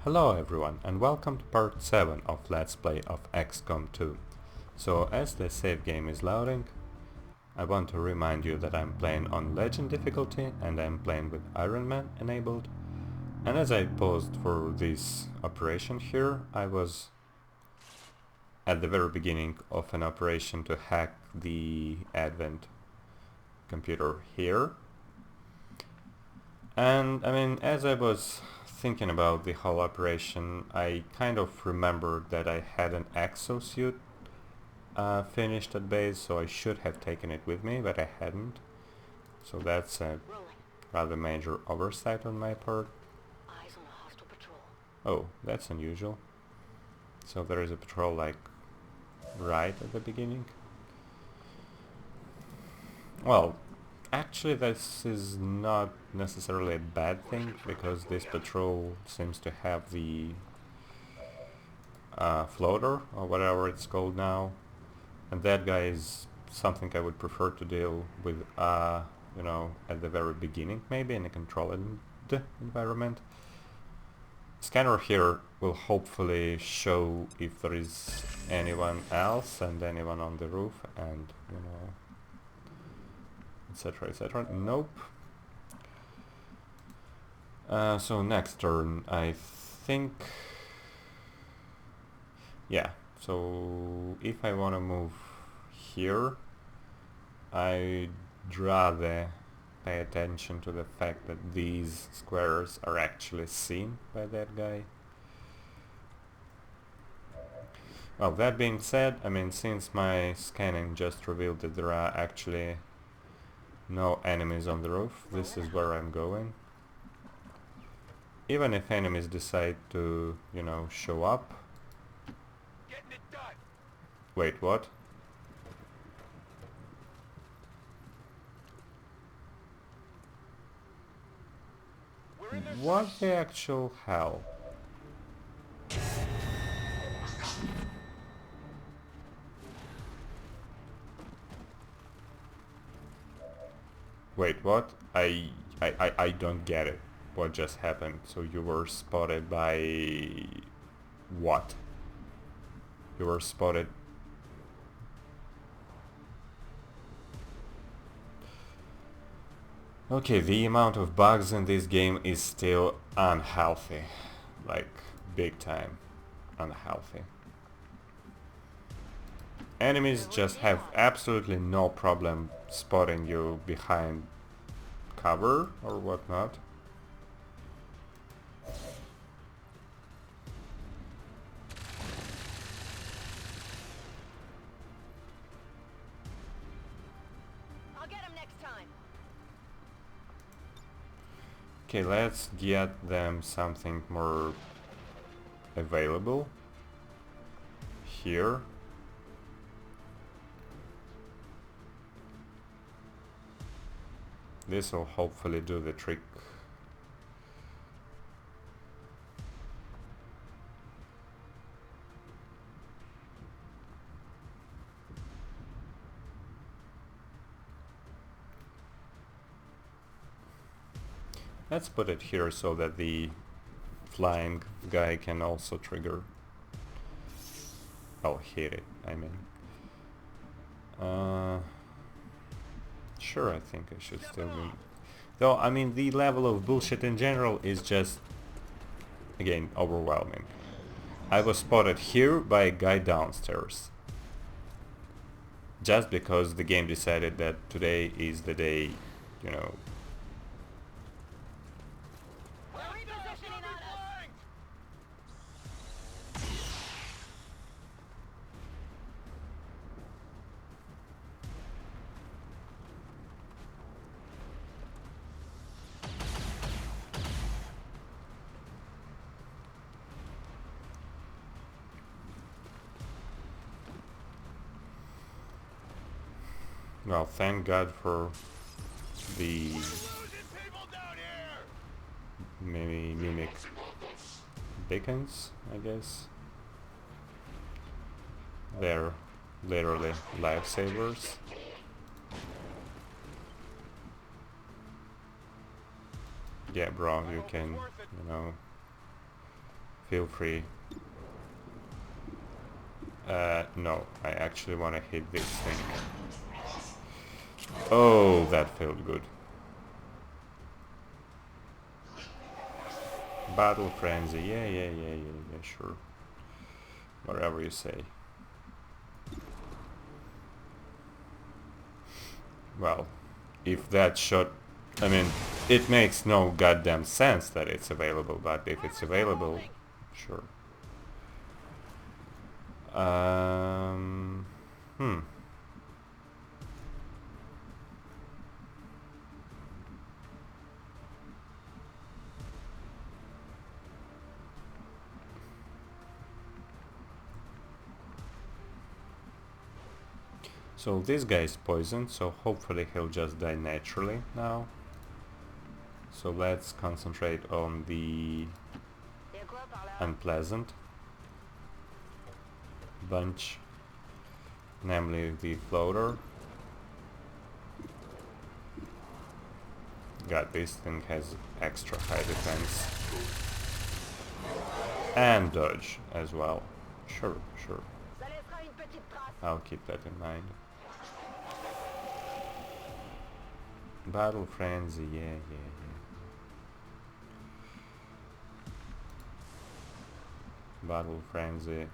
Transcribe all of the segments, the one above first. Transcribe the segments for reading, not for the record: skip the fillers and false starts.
Hello everyone and welcome to part 7 of Let's Play of XCOM 2. So as the save game is loading, I want to remind you that I'm playing on Legend difficulty and I'm playing with Ironman enabled. And as I paused for this operation here, I was at the very beginning of an operation to hack the Advent computer here. And I mean, as I was thinking about the whole operation, I kind of remembered that I had an exosuit finished at base, so I should have taken it with me, but I hadn't. So that's a rather major oversight on my part. Eyes on a hostile patrol. Oh, that's unusual. So there is a patrol like right at the beginning. Well, actually this is not necessarily a bad thing, because this patrol seems to have the floater or whatever it's called now, and that guy is something I would prefer to deal with you know, at the very beginning, maybe in a controlled environment. Scanner here will hopefully show if there is anyone else and anyone on the roof and, you know, etc, etc. Nope. So next turn, I think... Yeah, so if I want to move here, I'd rather pay attention to the fact that these squares are actually seen by that guy. Well, that being said, I mean, since my scanning just revealed that there are actually no enemies on the roof, this is where I'm going. Even if enemies decide to, you know, show up. Wait, what? What the actual hell? Wait, what? I don't get it. What just happened? So you were spotted by... what? You were spotted... Okay, the amount of bugs in this game is still unhealthy. Like, big time unhealthy. Enemies just have absolutely no problem spotting you behind cover or whatnot. I'll get him next time. Okay, let's get them something more available here. This will hopefully do the trick. Let's put it here so that the flying guy can also trigger. I'll hit it, I mean. Sure, I think I should still be... Though, I mean, the level of bullshit in general is just, again, overwhelming. I was spotted here by a guy downstairs. Just because the game decided that today is the day, you know... Repositioning on us. Well, thank God for the mimic beacons, I guess. They're literally lifesavers. Yeah, bro, you can, you know, feel free. No, I actually want to hit this thing. Oh, that felt good. Battle frenzy, yeah, sure. Whatever you say. Well, if that shot... I mean, it makes no goddamn sense that it's available, but if it's available, sure. Hmm. So this guy is poisoned, so hopefully he'll just die naturally now. So let's concentrate on the unpleasant bunch, namely the floater. God, this thing has extra high defense. And dodge as well. Sure. I'll keep that in mind. Battle frenzy, yeah. Battle frenzy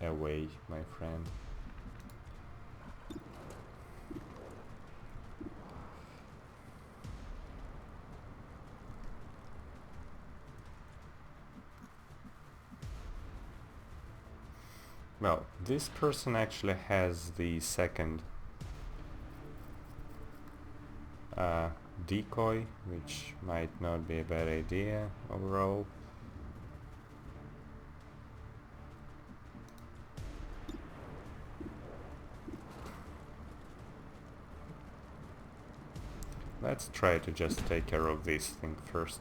away, my friend. Well, this person actually has the second decoy, which might not be a bad idea overall. Let's try to just take care of this thing first.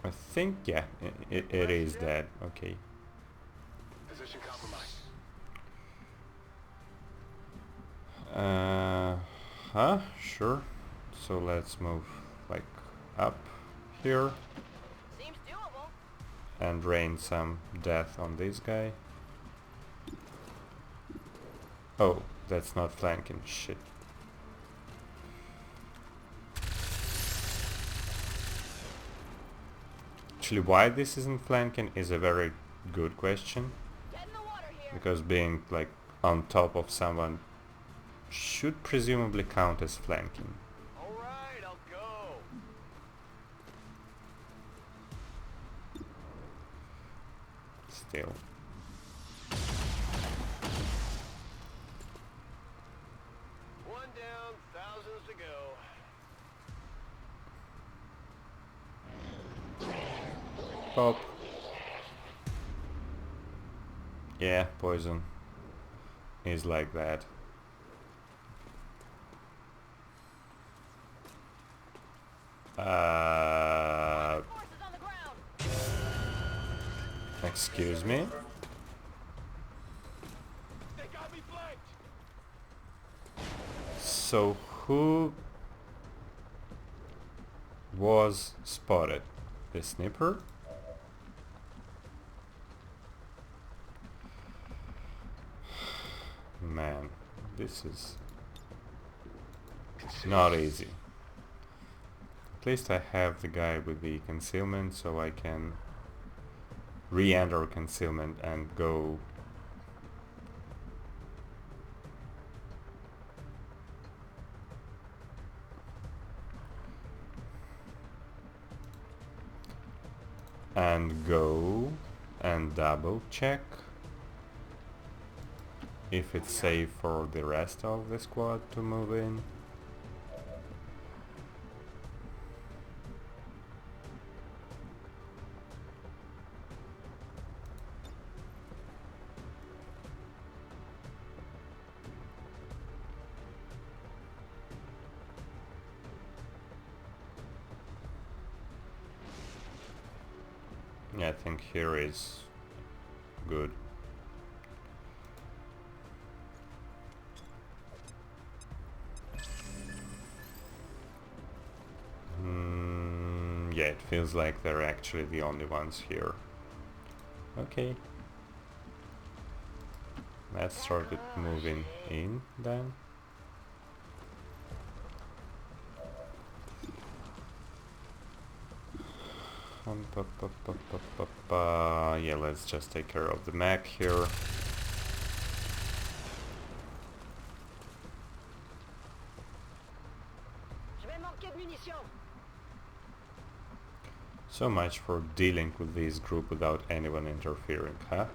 I think, yeah, it is dead. Okay. Position compromised. Sure. So let's move like up here Seems doable. and rain some death on this guy. Oh, that's not flanking. Shit. Actually, why this isn't flanking is a very good question. Get in the water here. Because being like on top of someone should presumably count as flanking. All right, I'll go. Still. One down, thousands to go. Pop. Yeah, poison is like that. Forces on the ground. Excuse me? They got me flanked. So who was spotted? The sniper? Man, this is not easy. At least I have the guy with the concealment, so I can re-enter concealment and go. And go and double check if it's safe for the rest of the squad to move in. Yeah, I think here is good. Yeah, it feels like they're actually the only ones here. Okay. Let's start it moving in then. Yeah, let's just take care of the mech here. Je vais manquer de munitions. So much for dealing with this group without anyone interfering, huh?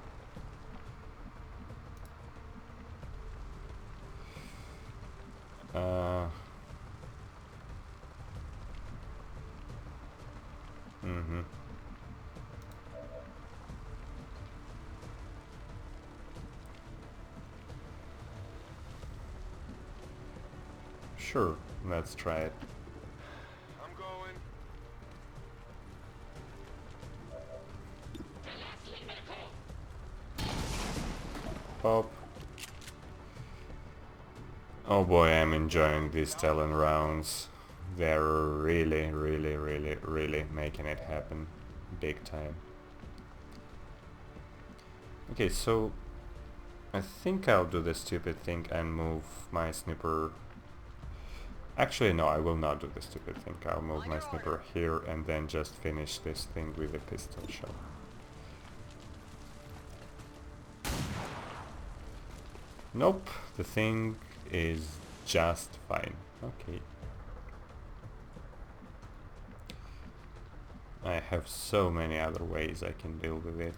Mm-hmm. Sure, let's try it. I'm going. Pop. Oh boy, I'm enjoying these Talon rounds. They're really, really, really, really making it happen. Big time. Okay, so I think I'll do the stupid thing and move my sniper. Actually, no, I will not do the stupid thing. I'll move my sniper here and then just finish this thing with a pistol shot. Nope, the thing is just fine. Okay. I have so many other ways I can deal with it.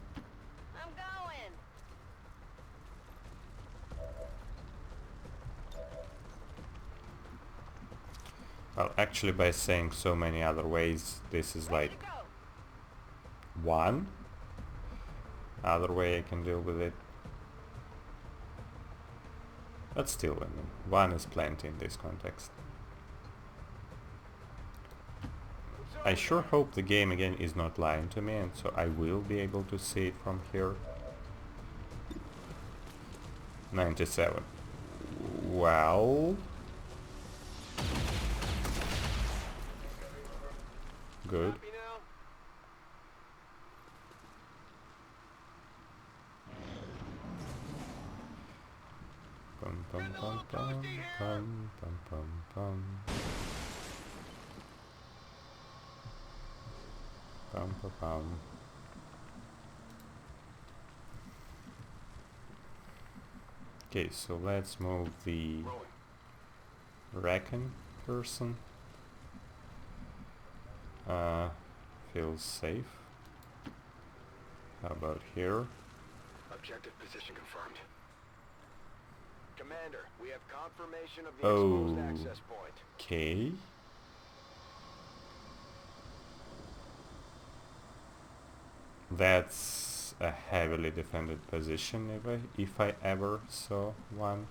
I'm going. Well, actually by saying so many other ways, this is Ready like to go. one other way I can deal with it. But still, I mean, one is plenty in this context. I sure hope the game again is not lying to me, and so I will be able to see it from here. 97. Well... Good. Happy now? Pum pum pum pum pum pum pum pum. Pum pum pum. Okay, so let's move the Rolling. Reckon person. Feels safe. How about here? Objective position confirmed. Commander, we have confirmation of the exposed access point. Okay. That's a heavily defended position if I ever saw one.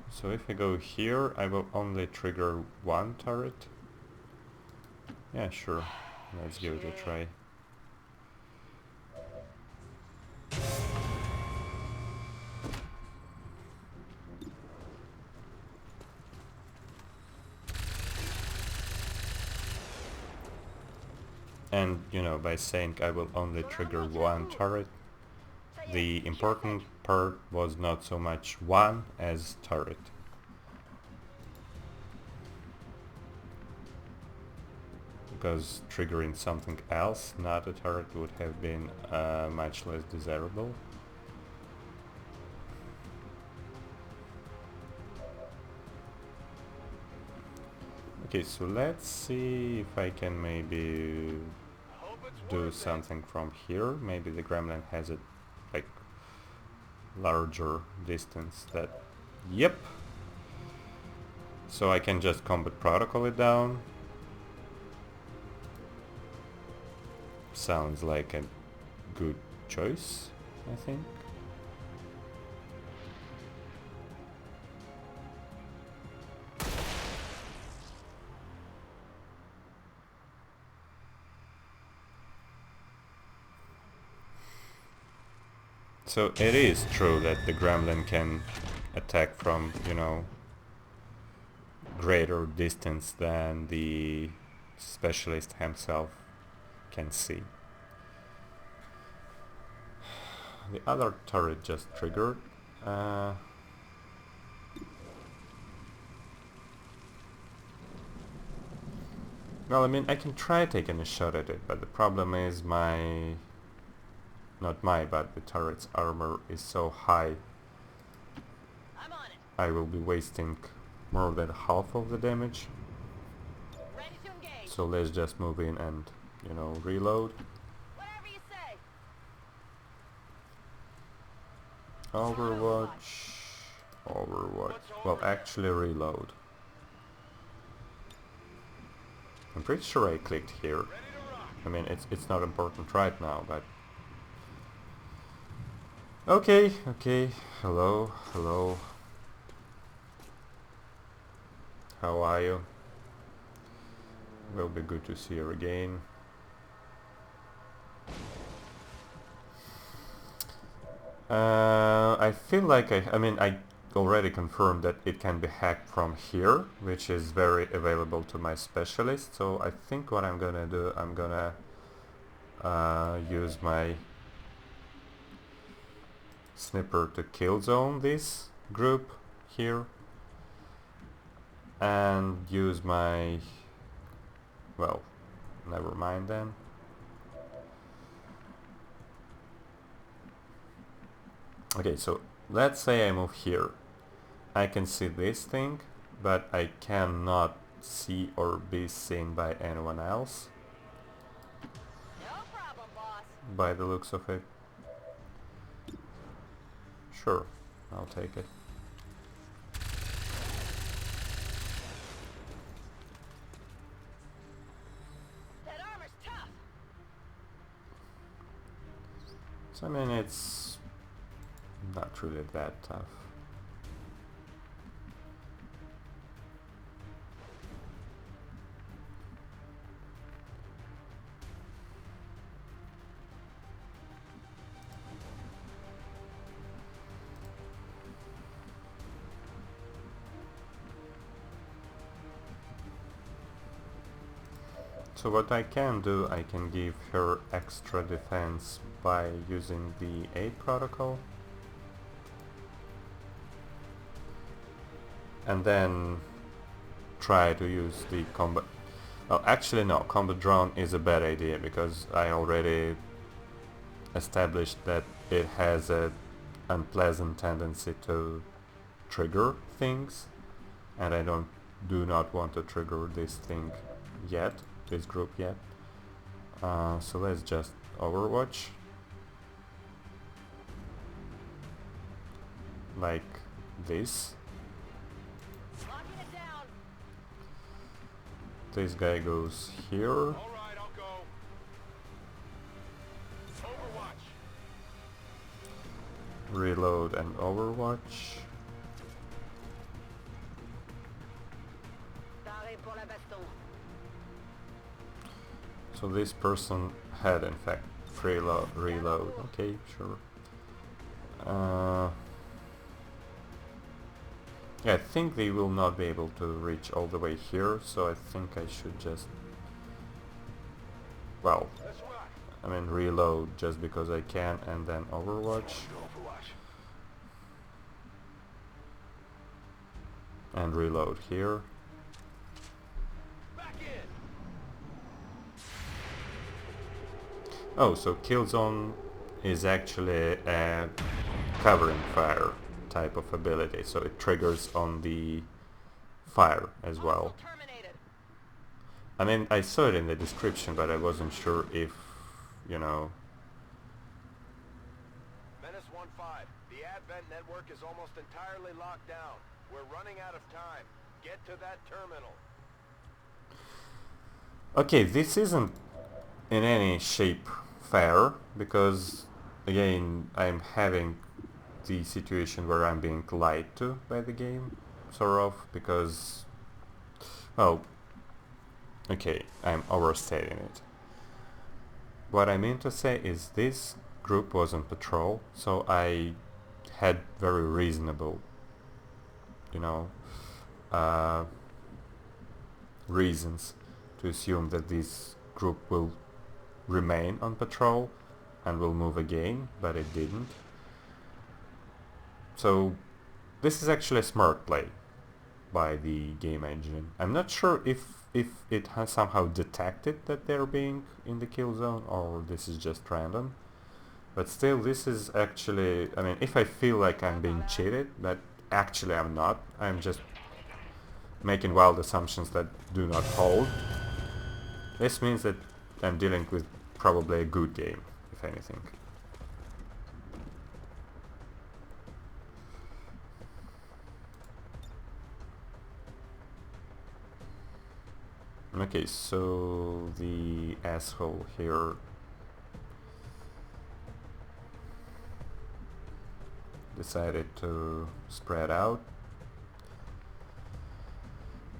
So if I go here, I will only trigger one turret. Yeah, sure. Let's give it a try. And, you know, by saying I will only trigger one turret, the important part was not so much one as turret. Because triggering something else, not a turret, would have been much less desirable. Okay, so let's see if I can maybe do something from here. Maybe the gremlin has a like larger distance that... Yep! So I can just combat protocol it down. Sounds like a good choice, I think. So it is true that the gremlin can attack from, you know, greater distance than the specialist himself can see. The other turret just triggered. Well, I mean, I can try taking a shot at it, but the problem is but the turret's armor is so high. I'm on it. I will be wasting more than half of the damage. Ready to engage. So let's just move in and, you know, reload. Whatever you say. Overwatch. Overwatch. Well, actually reload. I'm pretty sure I clicked here. I mean, it's not important right now, but... Okay, okay. Hello, hello. How are you? Will be good to see you again. I feel like I mean, I already confirmed that it can be hacked from here, which is very available to my specialist. So I think what I'm gonna do, I'm gonna use my snipper to kill zone this group here, and use my, well, never mind then. Okay, so let's say I move here. I can see this thing, but I cannot see or be seen by anyone else, No problem, boss. by the looks of it. Sure, I'll take it. That armor's tough. So I mean, it's not really that tough. So what I can do, I can give her extra defense by using the aid protocol. And then try to use the combat... Well, actually no, combat drone is a bad idea, because I already established that it has an unpleasant tendency to trigger things, and I do not want to trigger this thing yet, this group yet. So let's just Overwatch. Like this. Locking it down. This guy goes here. Alright, I'll go. Overwatch. Reload and Overwatch. Paré pour la baston. So this person had in fact reload. Okay, sure. Yeah, I think they will not be able to reach all the way here, so I think I should just, well, Let's rock. I mean reload just because I can, and then Overwatch. Overwatch. And reload here. Back in. Oh, so Killzone is actually a covering fire type of ability, so it triggers on the fire as well. Terminated. I mean, I saw it in the description, but I wasn't sure if, you know... Menace 1-5. The Advent network is almost entirely locked down. We're running out of time. Get to that terminal. Okay, this isn't in any shape fair, because, again, I'm having the situation where I'm being lied to by the game, sort of, because, well, okay, I'm overstating it. What I mean to say is this group was on patrol, so I had very reasonable, you know, reasons to assume that this group will remain on patrol and will move again, but it didn't. So this is actually a smart play by the game engine. I'm not sure if it has somehow detected that they're being in the kill zone or this is just random. But still, this is actually, I mean, if I feel like I'm being cheated, but actually I'm not, I'm just making wild assumptions that do not hold. This means that I'm dealing with probably a good game, if anything. Okay, so the asshole here decided to spread out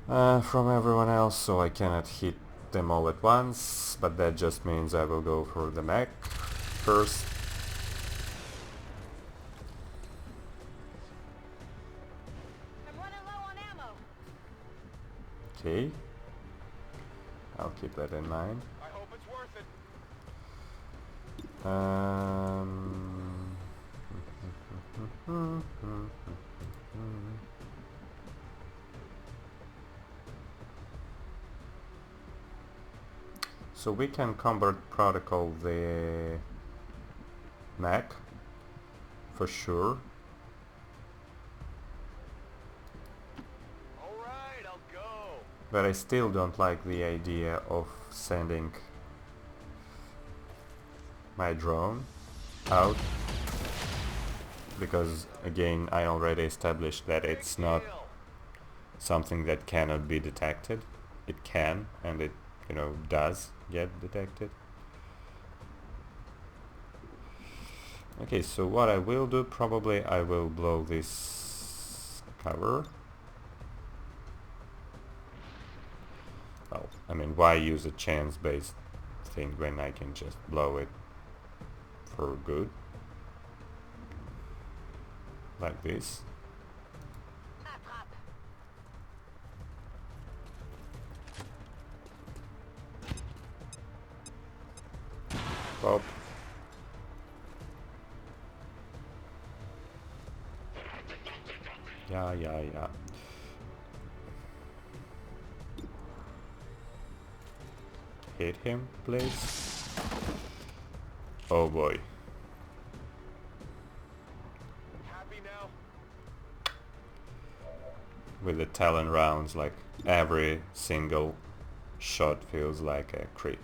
from everyone else, so I cannot hit them all at once, but that just means I will go for the mech first. I'm running low on ammo. Okay, I'll keep that in mind. I hope it's worth it. So we can convert protocol the mech for sure. Alright, I'll go. But I still don't like the idea of sending my drone out, because again I already established that it's not something that cannot be detected. It can, and it, you know, does get detected. Okay, so what I will do, probably I will blow this cover. Well, I mean, why use a chance-based thing when I can just blow it for good? Like this. Attrape. Pop. Yeah. Hit him, please. Oh boy. Happy now? With the Talon rounds, like, every single shot feels like a crit.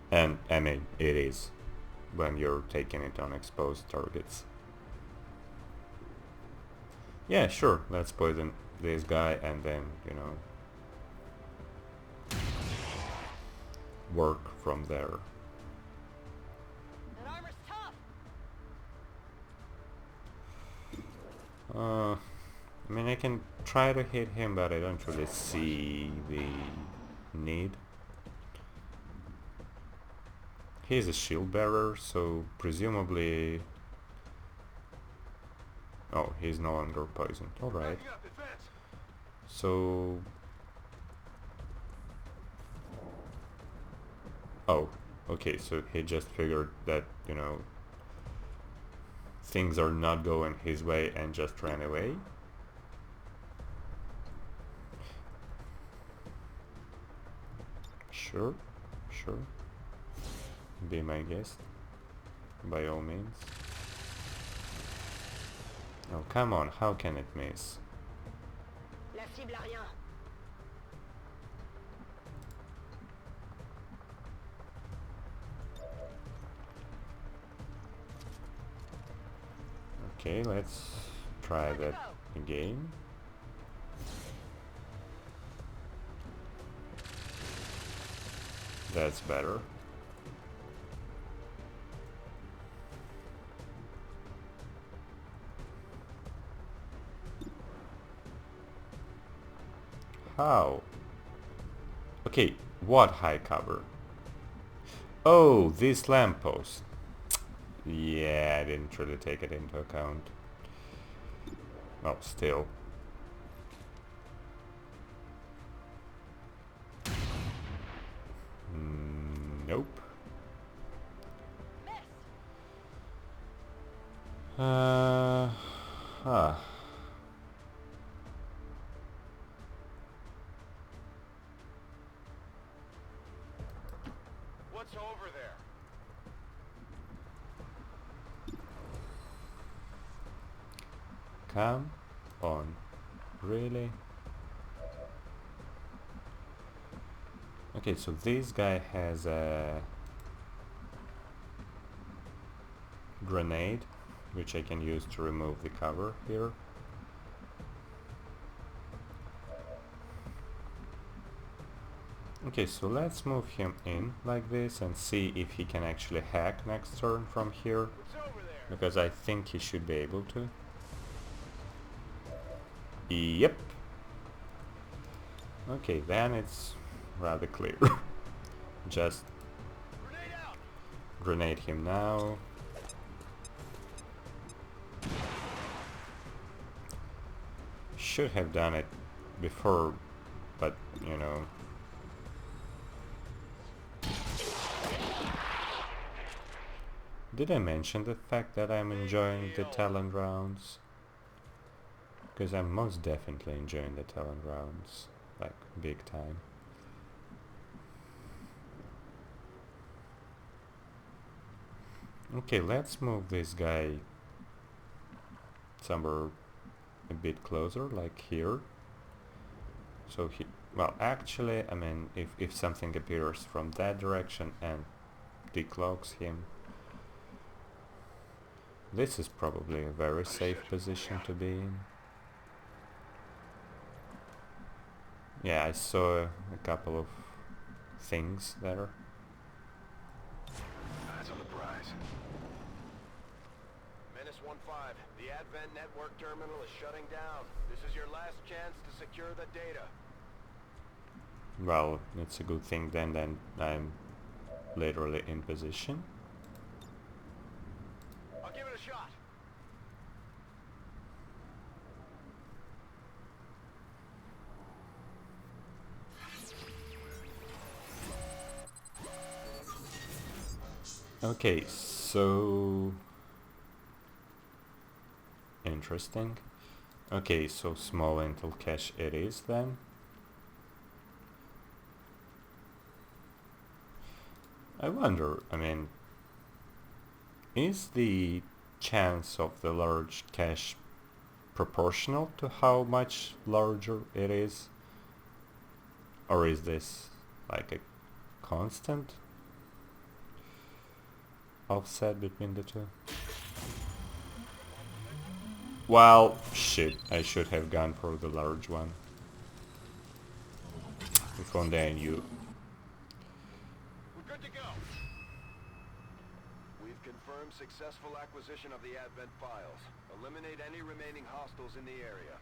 And, I mean, it is, when you're taking it on exposed targets. Yeah, sure, let's poison this guy and then, you know, work from there. That armor's tough. I mean, I can try to hit him, but I don't really see the need. He's a shield bearer, so presumably... Oh, he's no longer poisoned. Alright. Backing up, advance. So... Oh, okay, so he just figured that, you know, things are not going his way and just ran away. Sure. Be my guest, by all means. Oh, come on, how can it miss? La cible a rien. Okay, let's try that again. That's better. How? Okay, what high cover? Oh, this lamppost. Yeah, I didn't really take it into account. Well, still. Nope. Huh. What's over there? Come on. Really? Okay, so this guy has a grenade, which I can use to remove the cover here. Okay, so let's move him in like this and see if he can actually hack next turn from here, What's over there? because I think he should be able to. Yep. Okay, then it's rather clear. Just Grenade out! grenade him now. Should have done it before, but you know. Did I mention the fact that I'm enjoying the talent rounds? Because I'm most definitely enjoying the talent rounds, like big time. Okay, let's move this guy somewhere a bit closer, like here. So he, well, actually, I mean, if something appears from that direction and decloaks him, this is probably a very safe position to be in. Yeah, I saw a couple of things there. Eyes on the prize. Menace 1-5, the Advent network terminal is shutting down. This is your last chance to secure the data. Well, it's a good thing then that I'm literally in position. I'll give it a shot. Okay, so interesting. Okay, so small intel cache it is then. I wonder, I mean, is the chance of the large cache proportional to how much larger it is? Or is this like a constant offset between the two? Well, shit, I should have gone for the large one. If only I knew. We're good to go. We've confirmed successful acquisition of the Advent files. Eliminate any remaining hostiles in the area.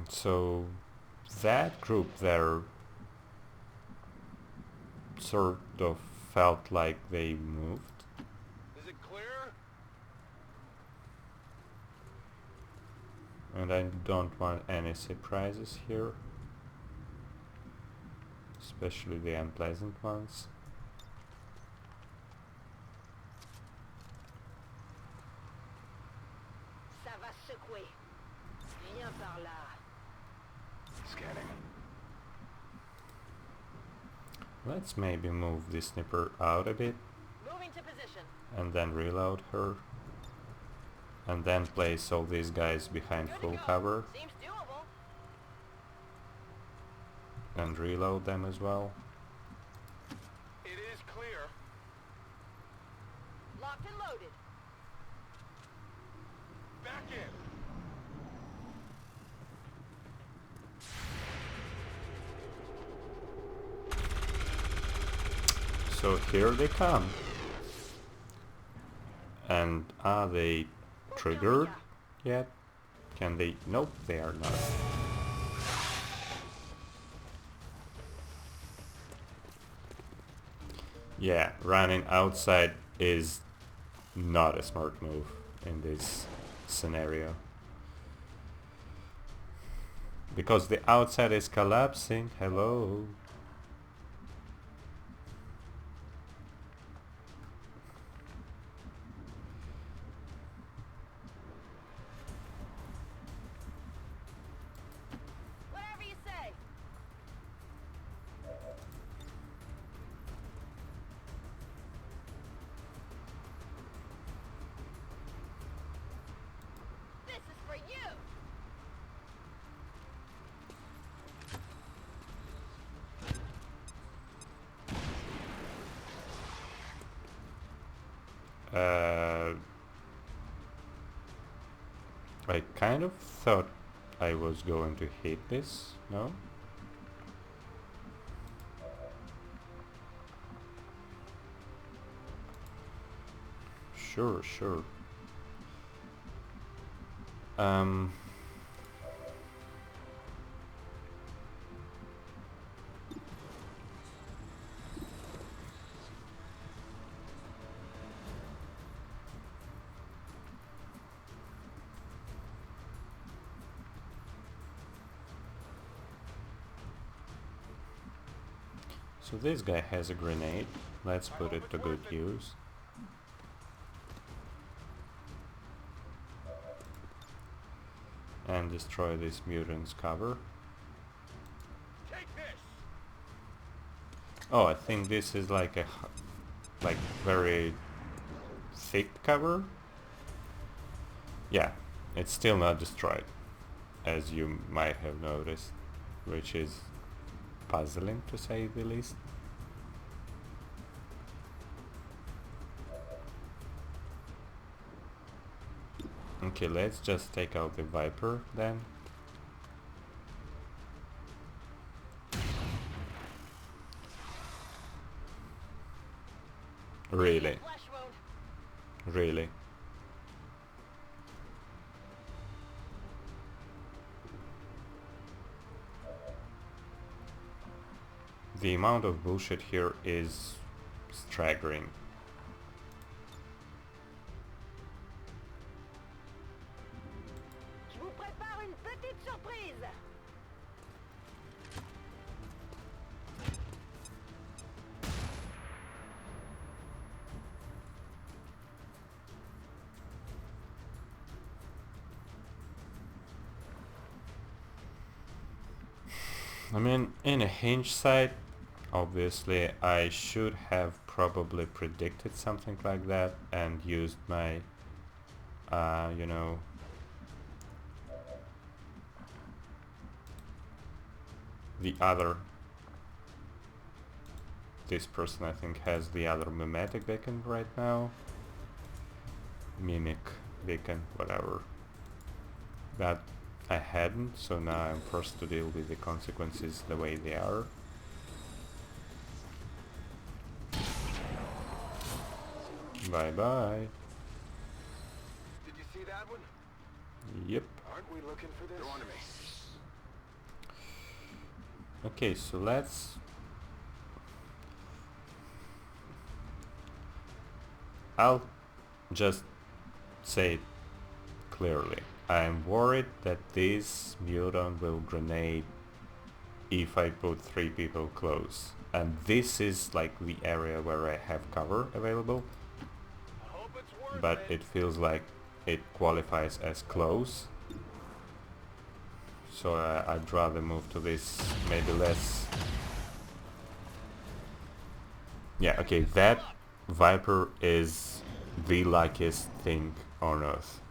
So that group there sort of felt like they moved. Is it clear? And I don't want any surprises here. Especially the unpleasant ones. Ça va secouer. Viens par là. Scanning. Let's maybe move the sniper out a bit Moving to position. and then reload her. And then place all these guys behind Good to full go. cover Seems doable. and reload them as well. It is clear. Locked and loaded. Back in. So here they come. And are they triggered yet? Can they? Nope, they are not. Yeah, running outside is not a smart move in this scenario. Because the outside is collapsing. Hello. Whatever you say. This is for you. I kind of thought I was going to hit this, no? Sure, sure. Um... So this guy has a grenade. Let's put it to good use. And destroy this mutant's cover. Take this. Oh, I think this is like a very thick cover. Yeah, it's still not destroyed, as you might have noticed, which is puzzling to say the least. Okay, let's just take out the Viper then. Really? Flesh wound. Really? The amount of bullshit here is staggering. Je vous prépare une petite surprise. I mean, in a hindsight, obviously I should have probably predicted something like that and used my, you know, the other. This person I think has the other mimetic beacon right now. Mimic beacon, whatever. But I hadn't, so now I'm forced to deal with the consequences the way they are. Bye bye. Did you see that one? Yep. Aren't we looking for this? They're on to me. Okay, so let's... I'll just say it clearly. I'm worried that this mutant will grenade if I put 3 people close. And this is like the area where I have cover available. I hope it's worth But it. it feels like it qualifies as close. So I'd rather move to this maybe less... Yeah, okay, that Viper is the luckiest thing on Earth.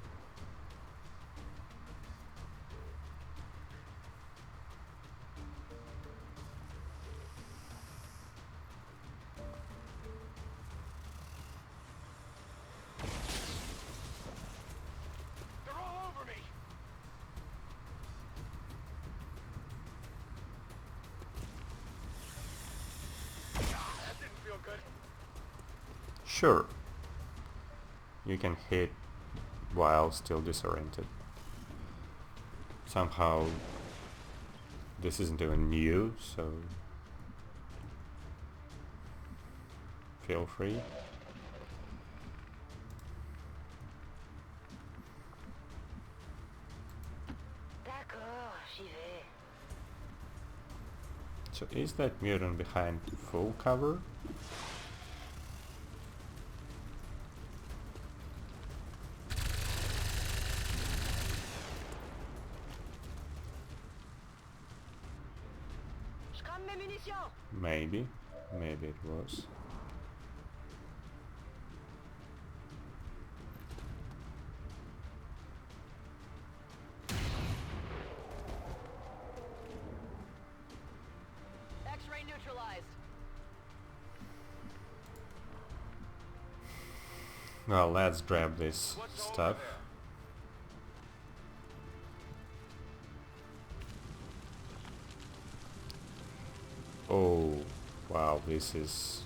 They're all over me. That didn't feel good. Sure, you can hit while still disoriented. Somehow this isn't even new, so feel free. D'accord, j'y vais. So is that mutant behind full cover? Je crame mes munitions. Maybe. Maybe it was. X-ray neutralized. Well, let's grab this What's over stuff. there? Oh, wow, this is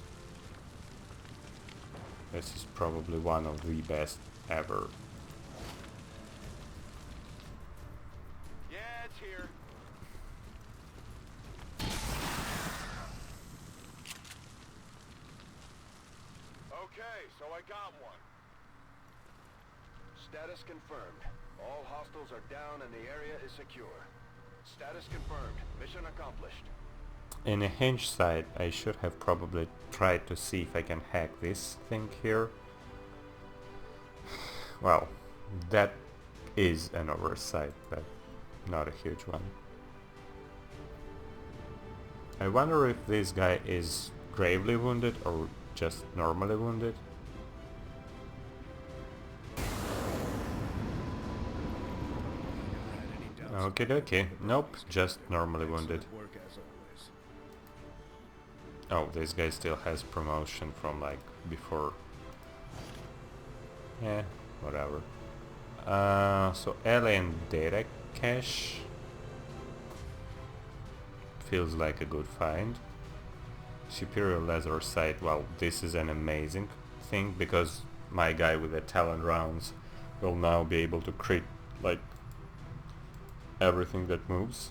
probably one of the best ever. Yeah, it's here. Okay, so I got one. Status confirmed. All hostiles are down and the area is secure. Status confirmed. Mission accomplished. In a hindsight, I should have probably tried to see if I can hack this thing here. Well, that is an oversight, but not a huge one. I wonder if this guy is gravely wounded or just normally wounded. Okay, dokie. Nope, just normally wounded. Oh, this guy still has promotion from like before. Yeah, whatever. So alien data cache feels like a good find. Superior laser sight. Well, this is an amazing thing because my guy with the Talon rounds will now be able to crit like everything that moves.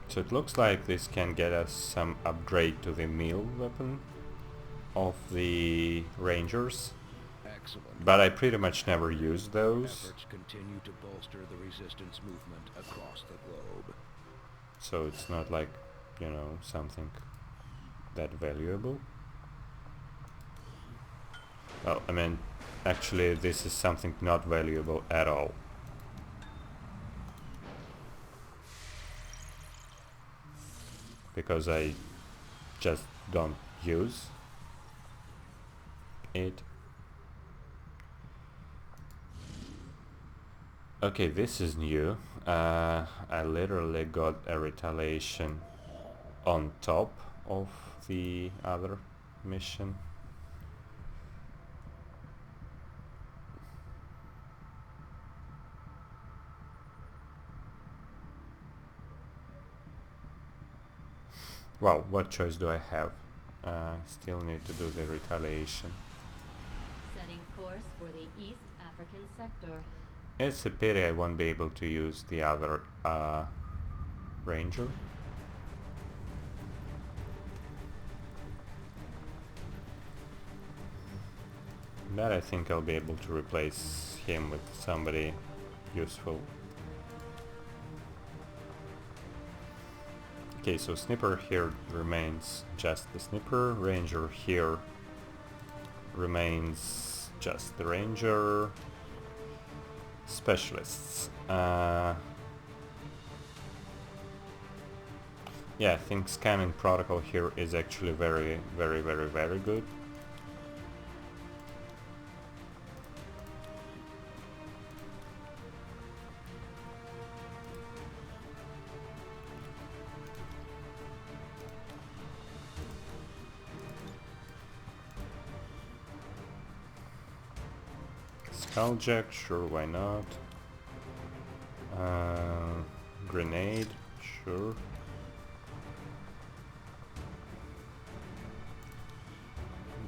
So it looks like this can get us some upgrade to the melee weapon of the Rangers, Excellent. but I pretty much never use those, Efforts continue to bolster the resistance movement across the globe. so it's not like, you know, something that valuable. Well, I mean, actually this is something not valuable at all. Because I just don't use it. Okay, this is new. I literally got a retaliation on top of the other mission. Well, what choice do I have? Still need to do the retaliation. Setting course for the East African sector. It's a pity I won't be able to use the other ranger. But I think I'll be able to replace him with somebody useful. Okay, so Snipper here remains just the Snipper, Ranger here remains just the Ranger. Specialists. Yeah, I think scanning protocol here is actually very good. Skulljack, sure, why not? Grenade, sure.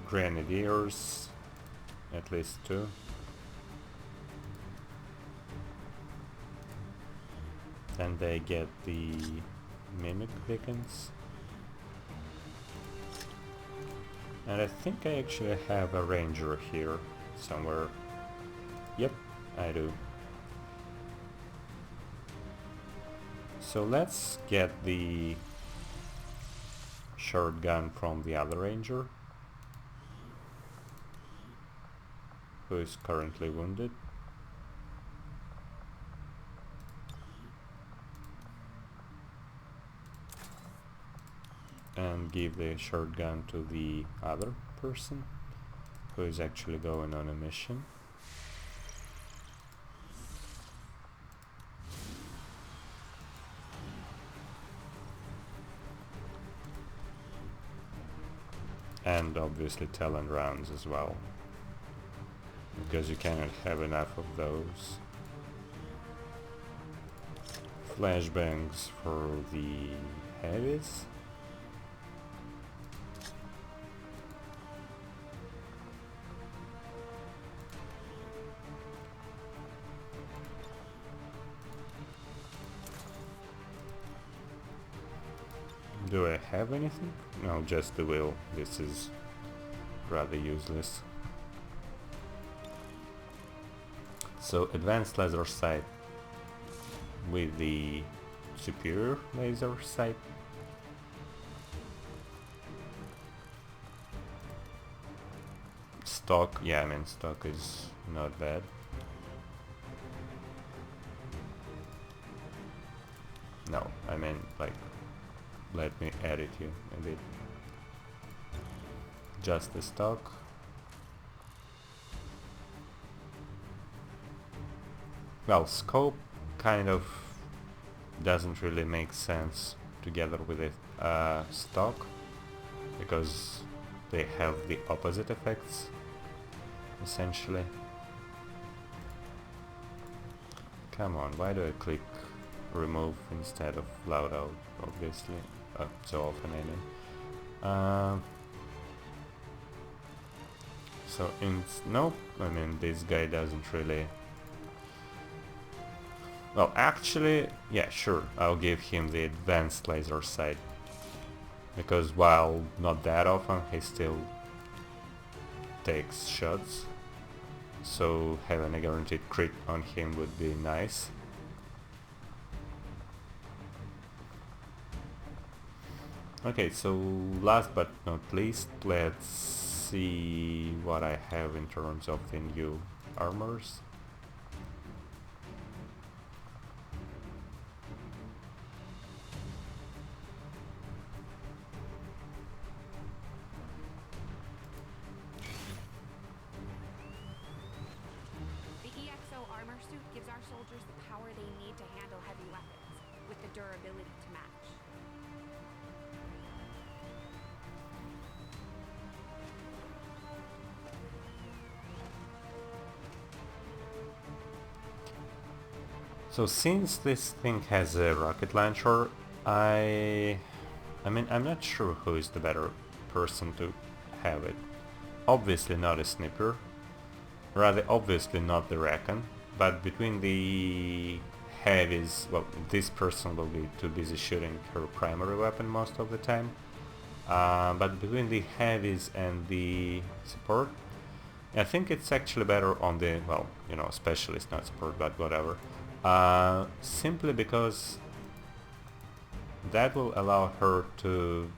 Grenadiers. At least 2. And they get the mimic beacons. And I think I actually have a ranger here somewhere. Yep, I do. So let's get the shotgun from the other ranger, who is currently wounded. And give the shotgun to the other person, who is actually going on a mission. And obviously talent rounds as well, because you cannot have enough of those. Flashbangs for the heavies. Do I have anything? No, just the wheel. This is rather useless. So advanced laser sight with the superior laser sight. Stock, yeah, I mean stock is not bad. No, I mean like, let me edit you a bit. Just the stock. Well, scope kind of doesn't really make sense together with the stock, because they have the opposite effects, essentially. Come on, why do I click remove instead of loadout, obviously? So often, I mean. So nope, I mean this guy doesn't really... Well, actually, yeah, sure, I'll give him the advanced laser sight, because while not that often, he still takes shots, so having a guaranteed crit on him would be nice. Okay, so last but not least, let's see what I have in terms of the new armors. The EXO armor suit gives our soldiers the power they need to handle heavy weapons, with the durability to match. So since this thing has a rocket launcher, I mean, I'm not sure who is the better person to have it. Obviously not a sniper, rather obviously not the Recon, but between the heavies, well, this person will be too busy shooting her primary weapon most of the time, but between the heavies and the support, I think it's actually better on the, well, you know, specialist, not support, but whatever. Simply because that will allow her to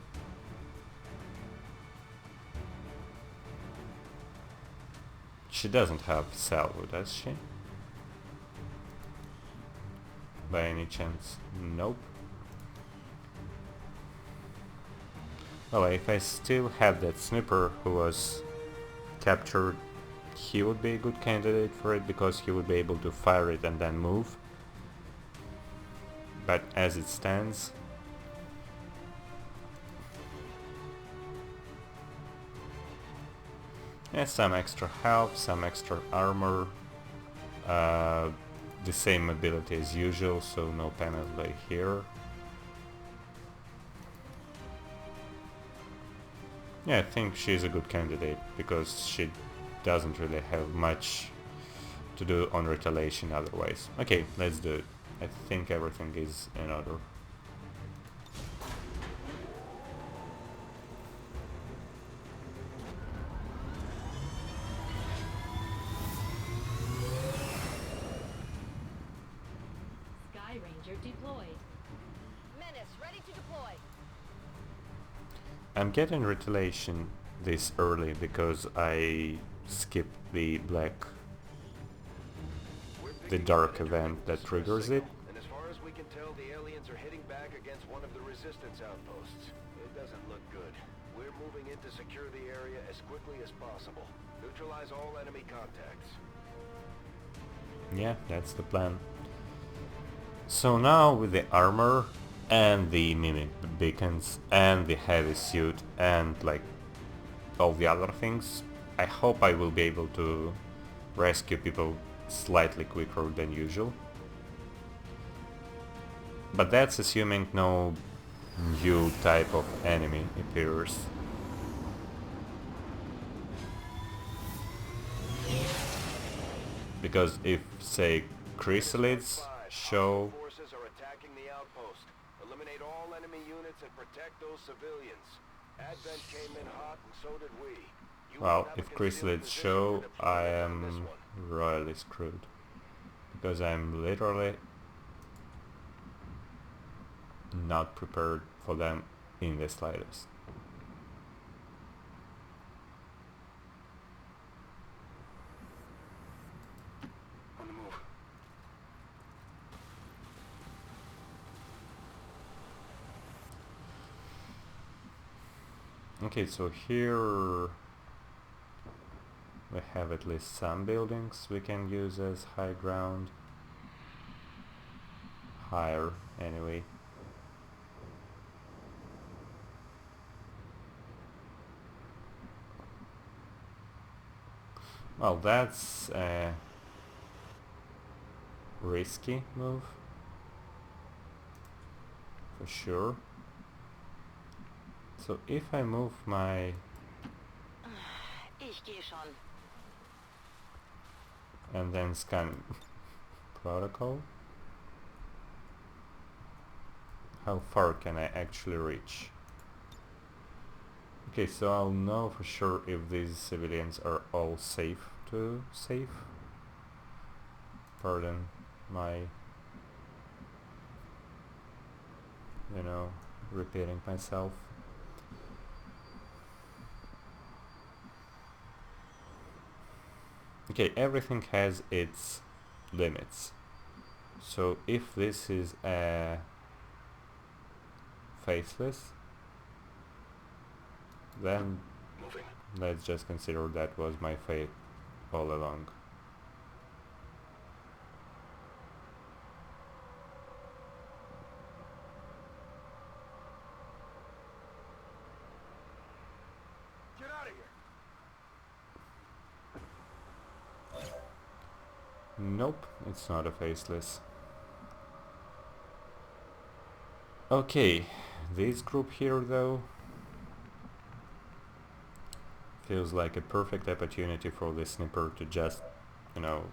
she doesn't have salvo, does she? By any chance? Nope. Well, if I still have that sniper who was captured, he would be a good candidate for it, because he would be able to fire it and then move. But as it stands, some extra health, some extra armor, the same ability as usual, so no penalty here. Yeah, I think she's a good candidate, because she doesn't really have much to do on retaliation otherwise. Okay, let's do it. I think everything is in order. Sky Ranger deployed. Menace, ready to deploy. I'm getting retaliation this early because I skipped the dark event that triggers it. And as far as we can tell, the aliens are hitting back against one of the resistance outposts. It doesn't look good. We're moving in to secure the area as quickly as possible. Neutralize all enemy contacts. Yeah, that's the plan. So now with the armor and the mimic beacons and the heavy suit and like all the other things, I hope I will be able to rescue people slightly quicker than usual. But that's assuming no new type of enemy appears. Because if, say, chrysalids show... Forces are attacking the outpost. Eliminate all enemy units and protect those civilians. Advent came in hot and so did we. You Well, have a if concealed chrysalids position show, for I deployment on this am one. royally screwed. Because I'm literally not prepared for them in the slightest. On the move. Okay, so here we have at least some buildings we can use as high ground. Higher, anyway. Well, that's a risky move, for sure. So if I move my... Ich geh schon. and then scan protocol, how far can I actually reach? Okay, so I'll know for sure if these civilians are all safe to save. Pardon my, you know, repeating myself. Okay, everything has its limits. So if this is a faceless, then Moving. let's just consider that was my fate all along. Get out of here. Nope, it's not a faceless. Okay, this group here though feels like a perfect opportunity for the snipper to just, you know,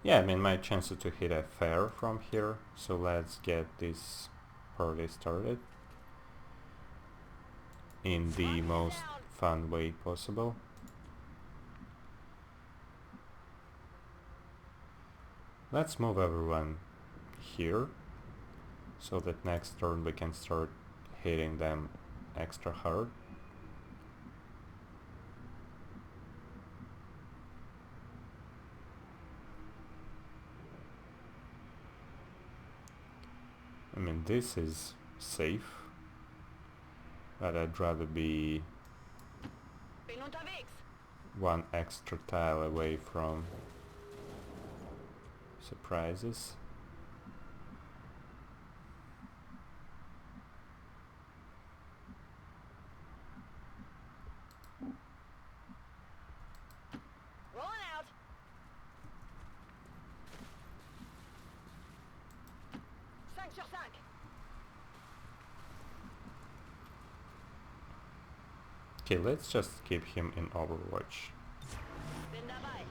yeah, I mean my chances to hit are fair from here, so let's get this party started in the most fun way possible. Let's move everyone here, so that next turn we can start hitting them extra hard. I mean, this is safe, but I'd rather be Bin unterwegs. one extra tile away from surprises. Rolling out. 5 sur 5. Okay, let's just keep him in Overwatch. Bin dabei.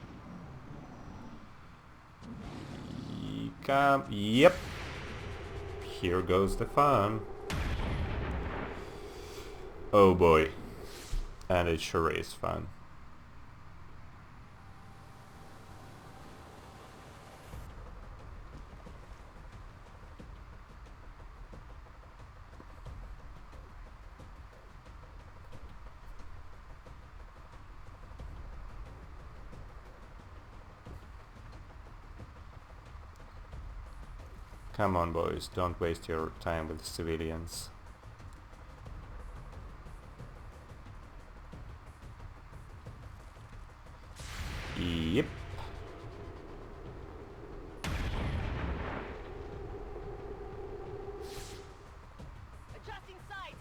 Come, yep. Here goes the fun. Oh boy. And it sure is fun. Come on, boys, don't waste your time with civilians. Yep. Adjusting sights.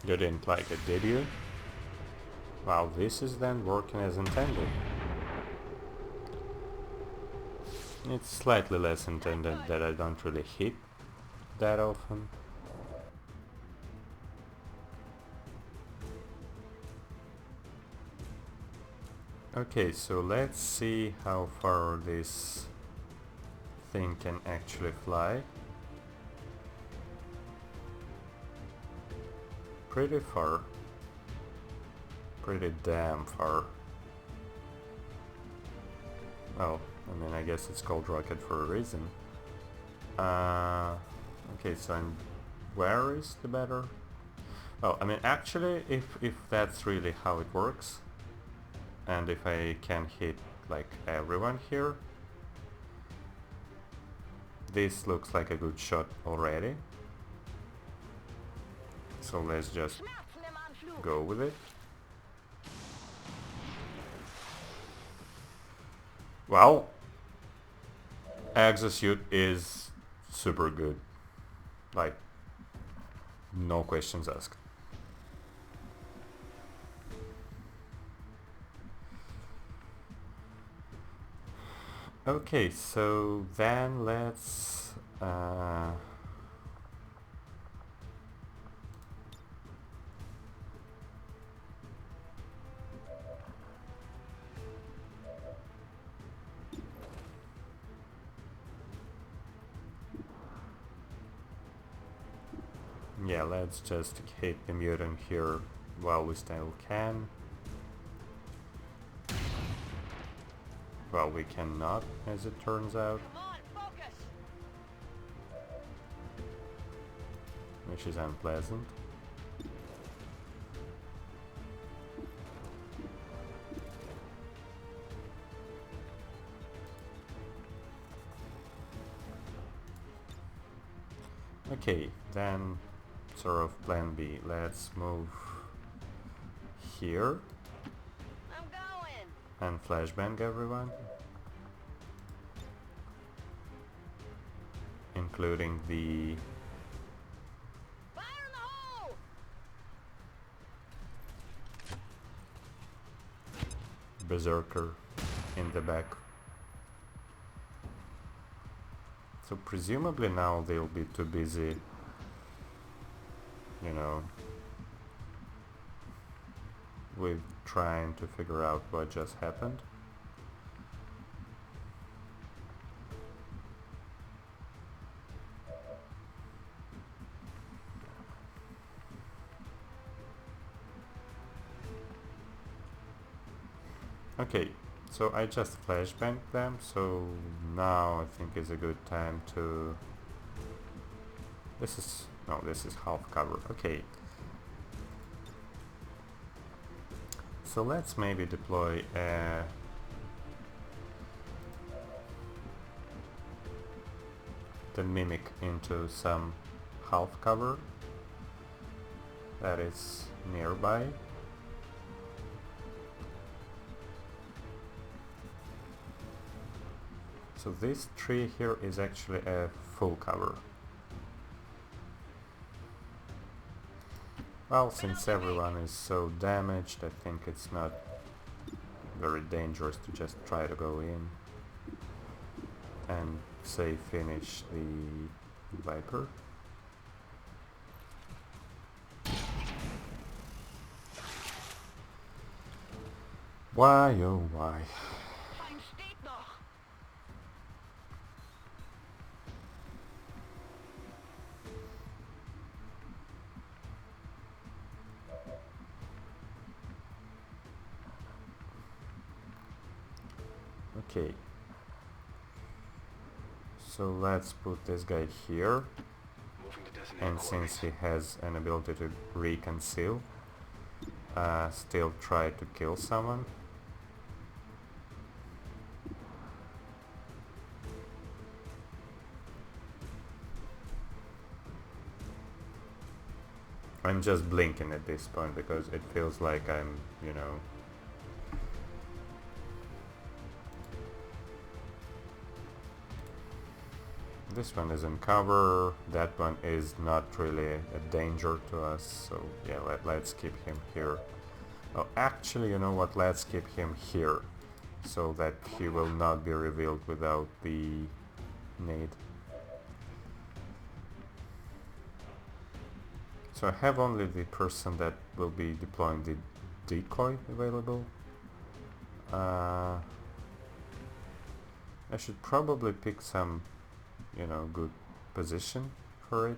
You didn't like it, did you? Wow, this is then working as intended. It's slightly less intended that I don't really hit that often. Okay, so let's see how far this thing can actually fly. Pretty far. Pretty damn far. Well, I mean, I guess it's called rocket for a reason. Okay, so where is the better? Well, I mean, actually, if that's really how it works, and if I can hit like everyone here, this looks like a good shot already. So let's just Schmerzen im Anflug. go with it. Well, exosuit is super good. Like, no questions asked. Okay, so then let's yeah, let's just hit the mutant here while we still can. Well, we cannot, as it turns out, Come on, focus. which is unpleasant. Okay, then sort of plan B. Let's move here I'm going. and flashbang everyone, including the Fire in the hole. berserker in the back. So presumably now they'll be too busy, you know, with trying to figure out what just happened. Okay, so I just flashbanged them, so now I think is a good time to... This is half cover. Okay. So let's maybe deploy the mimic into some half cover that is nearby. So this tree here is actually a full cover. Well, since everyone is so damaged, I think it's not very dangerous to just try to go in. and say finish the Viper. Why, oh why? Ein steht noch. Okay. So let's put this guy here, Moving to designated and since he has an ability to reconceal, still try to kill someone. I'm just blinking at this point because it feels like I'm, you know... This one is in cover, that one is not really a danger to us, so yeah, let's keep him here. Oh, actually, you know what, let's keep him here, so that he will not be revealed without the need. So I have only the person that will be deploying the decoy available. I should probably pick some, you know, good position for it.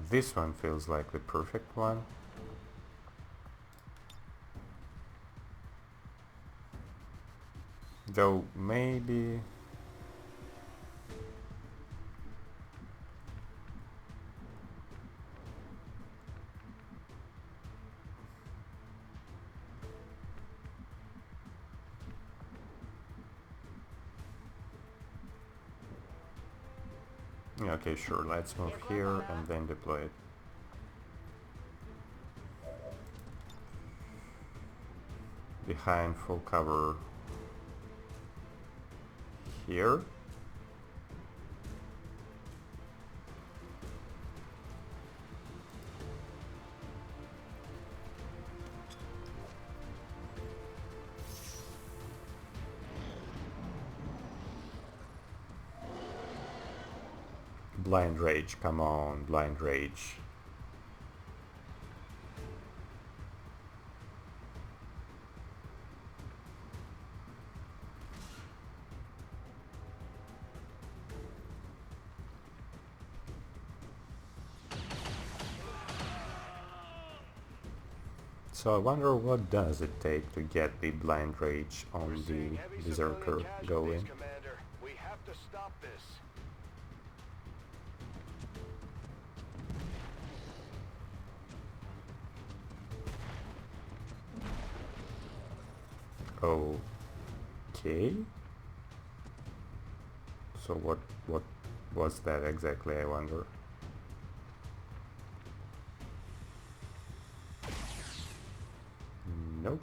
This one feels like the perfect one. Though maybe... Yeah, okay, sure, let's move here and then deploy it. Behind full cover here. Blind Rage, come on, Blind Rage. So I wonder what does it take to get the Blind Rage on the Berserker going. Commander. We have to stop this. Okay. So what was that exactly, I wonder? Nope.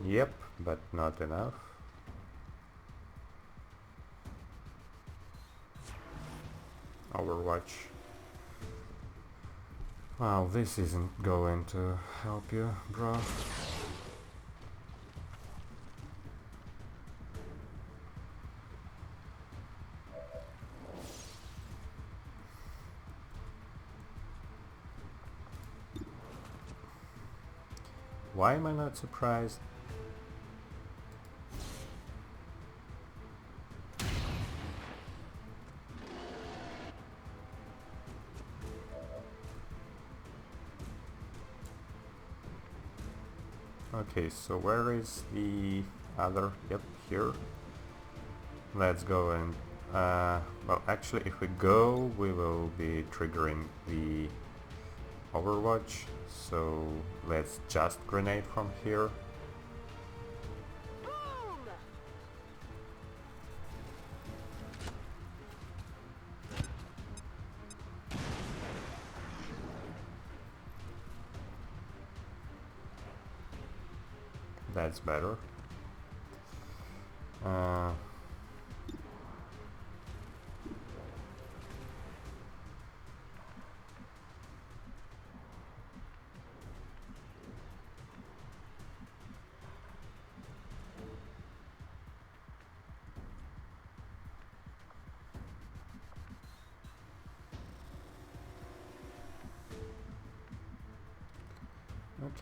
Yep, but not enough. Overwatch. Wow, this isn't going to help you, bro. Why am I not surprised? Okay, so where is the other? Yep, here. Let's go and... well, actually, if we go, we will be triggering the Overwatch. So let's just grenade from here. Boom! That's better.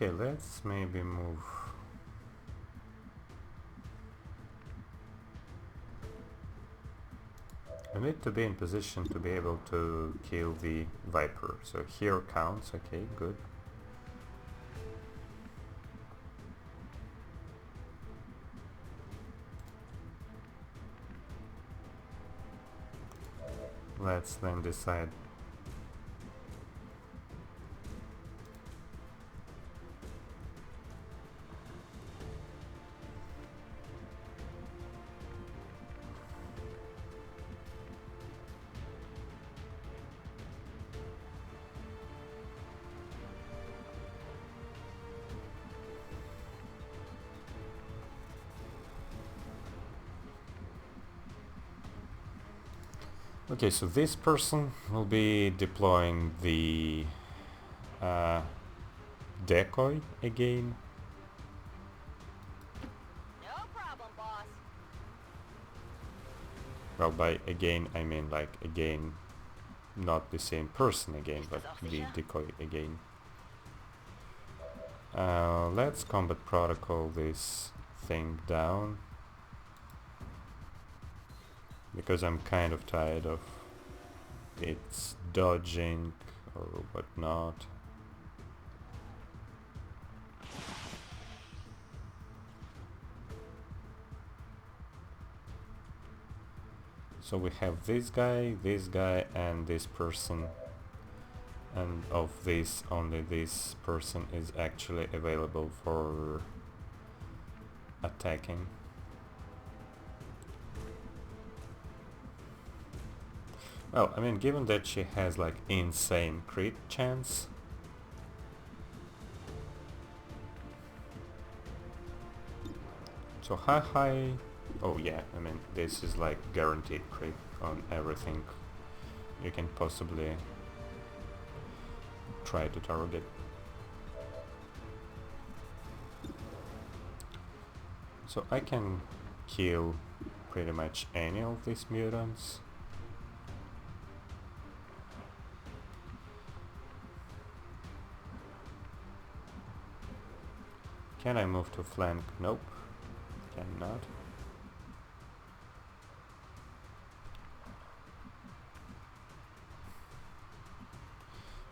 Okay, let's maybe move. I need to be in position to be able to kill the Viper. So here counts, okay, good. Let's then decide. Okay, so this person will be deploying the decoy again. No problem, boss. Well, by again I mean like again, not the same person again, but the decoy again. Let's combat protocol this thing down, because I'm kind of tired of its dodging or whatnot. So we have this guy, and this person, and of this only this person is actually available for attacking. Well, I mean, given that she has like insane crit chance, so high. Oh yeah, I mean, this is like guaranteed crit on everything you can possibly try to target. So I can kill pretty much any of these mutants. Can I move to flank? Nope. Cannot.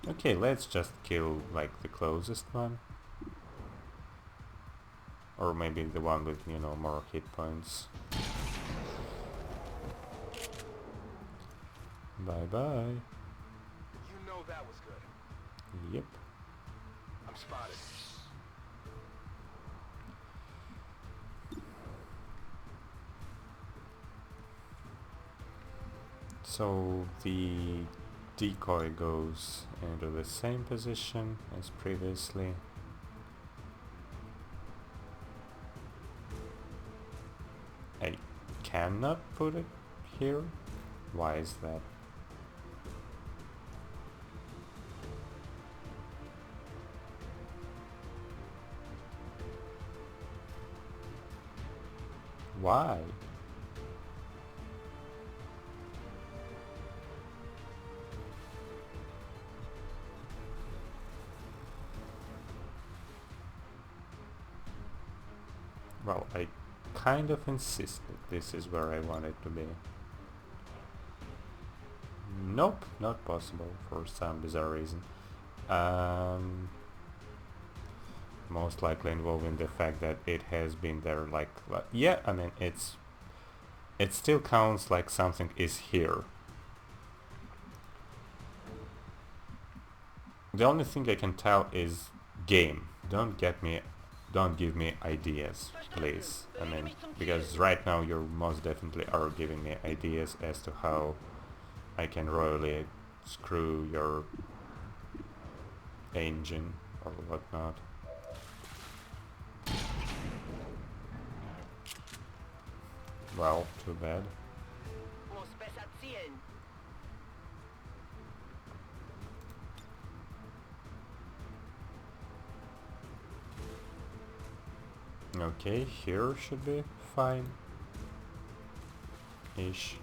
Okay, let's just kill like the closest one. Or maybe the one with, you know, more hit points. Bye bye. You know that was good. Yep. I'm spotted. So the decoy goes into the same position as previously. I cannot put it here. Why is that? Why? Well, I kind of insist that this is where I want it to be. Nope, not possible for some bizarre reason. Most likely involving the fact that it has been there like yeah, I mean it still counts like something is here. The only thing I can tell is game. Don't give me ideas, please. I mean, because right now you most definitely are giving me ideas as to how I can royally screw your engine or whatnot. Well, too bad. On se passe à tienne. Okay, here should be fine. Ish.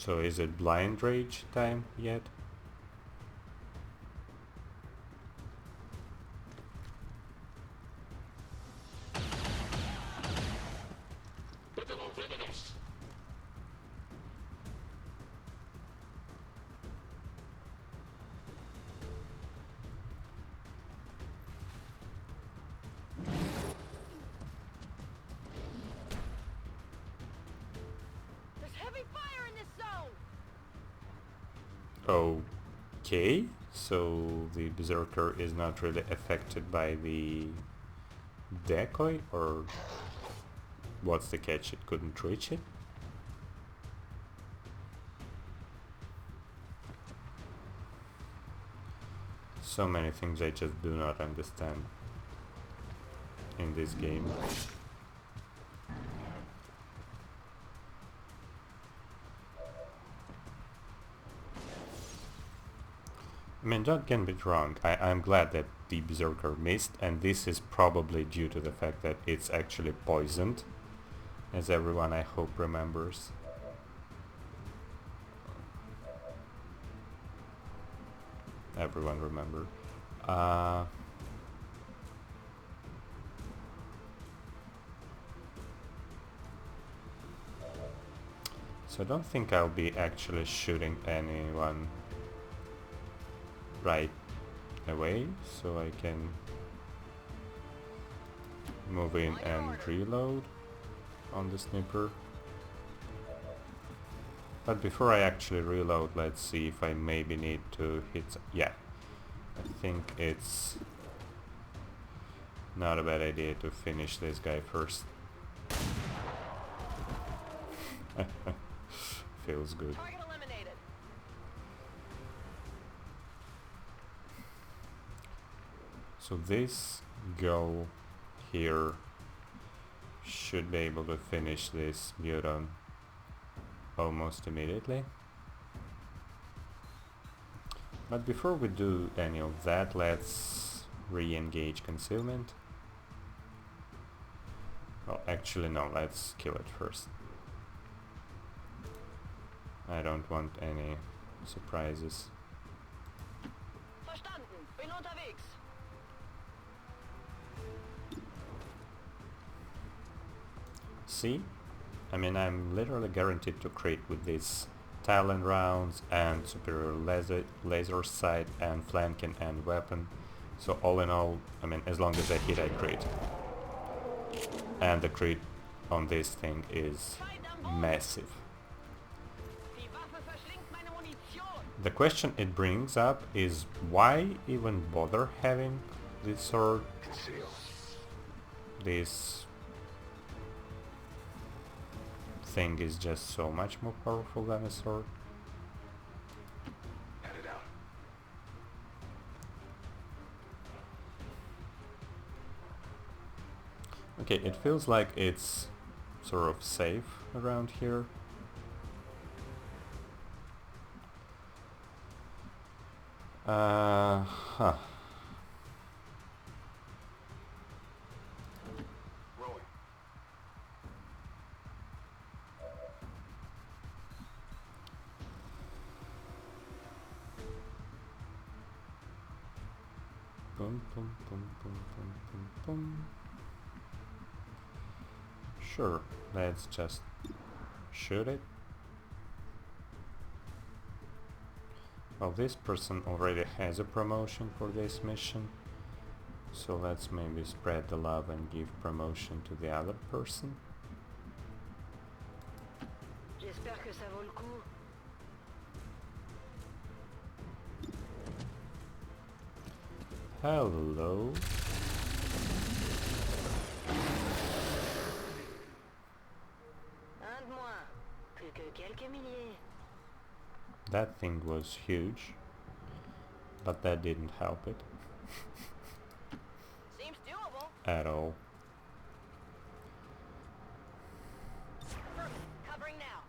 So is it blind rage time yet? There's heavy fire in this zone! Okay, so the Berserker is not really affected by the decoy, or what's the catch? It couldn't reach it? So many things I just do not understand in this game. I mean, don't get me wrong, I'm glad that the Berserker missed, and this is probably due to the fact that it's actually poisoned, as everyone I hope remembers. Everyone remember. So I don't think I'll be actually shooting anyone right away, so I can move in and reload on the sniper. But before I actually reload, let's see if I maybe need to hit yeah, I think it's not a bad idea to finish this guy first. Feels good. Target eliminated. So this girl here should be able to finish this mutant almost immediately. But before we do any of that, let's re-engage concealment. Well, actually no, let's kill it first. I don't want any surprises. Verstanden. Bin unterwegs. See? I mean, I'm literally guaranteed to crit with these Talon rounds and superior laser sight and flanking and weapon. So all in all, I mean, as long as I hit, I crit. And the crit on this thing is massive. Die Waffe verschlingt meine Munition. The question it brings up is why even bother having this sword? Conceal. This thing is just so much more powerful than a sword. Head it out. Okay, it feels like it's sort of safe around here. Huh. Rolling. Boom, boom, boom, boom, boom, boom, boom. Sure, let's just shoot it. Well, this person already has a promotion for this mission, so let's maybe spread the love and give promotion to the other person. J'espère que ça vaut le coup. Hello. Un de moins. Plus que quelques milliers. That thing was huge, but that didn't help it Seems doable. at all. Perfect. Covering now.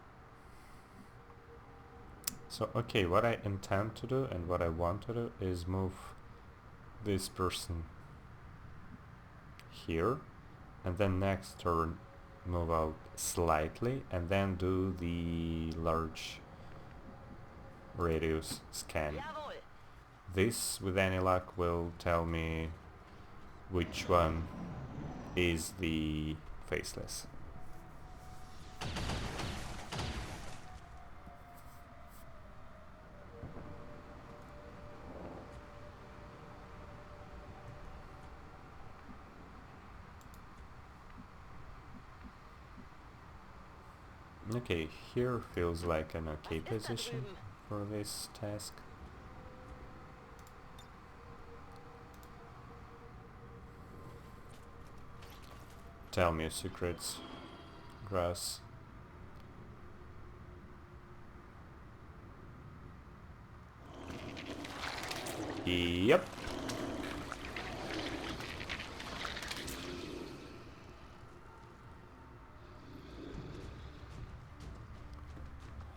So, okay, what I intend to do and what I want to do is move this person here, and then next turn move out slightly, and then do the large radius scan. Jawohl. This, with any luck, will tell me which one is the faceless. Okay, here feels like an okay Was ist da position drüben? for this task. Tell me your secrets, grass. Yep.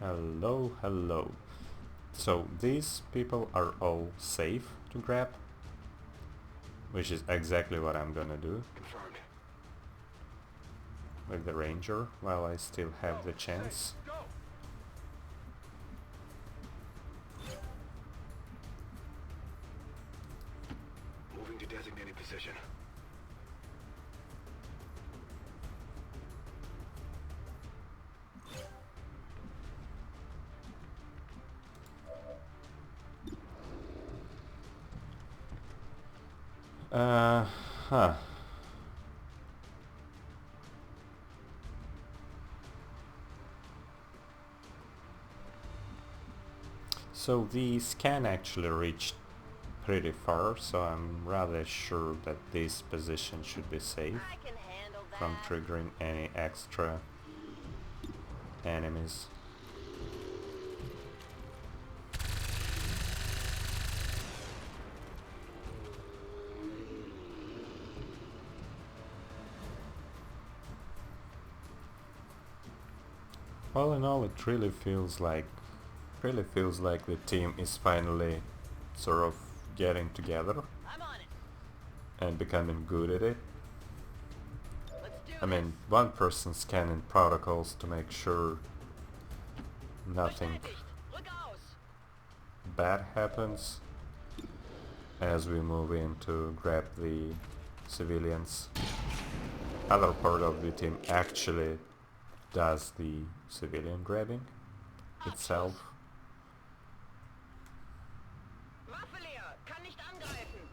Hello, hello. So these people are all safe to grab, which is exactly what I'm gonna do Confirmed. with the ranger while I still have the chance. Go! Moving to designated position. Huh. So the scan actually reached pretty far, so I'm rather sure that this position should be safe I can handle that. from triggering any extra enemies. All in all, it really feels like the team is finally sort of getting together I'm on it. and becoming good at it. Let's do I mean, one person scanning protocols to make sure nothing Bestätigt. Rück aus. bad happens as we move in to grab the civilians. Other part of the team actually does the civilian grabbing itself. Waffe leer. Kann nicht angreifen.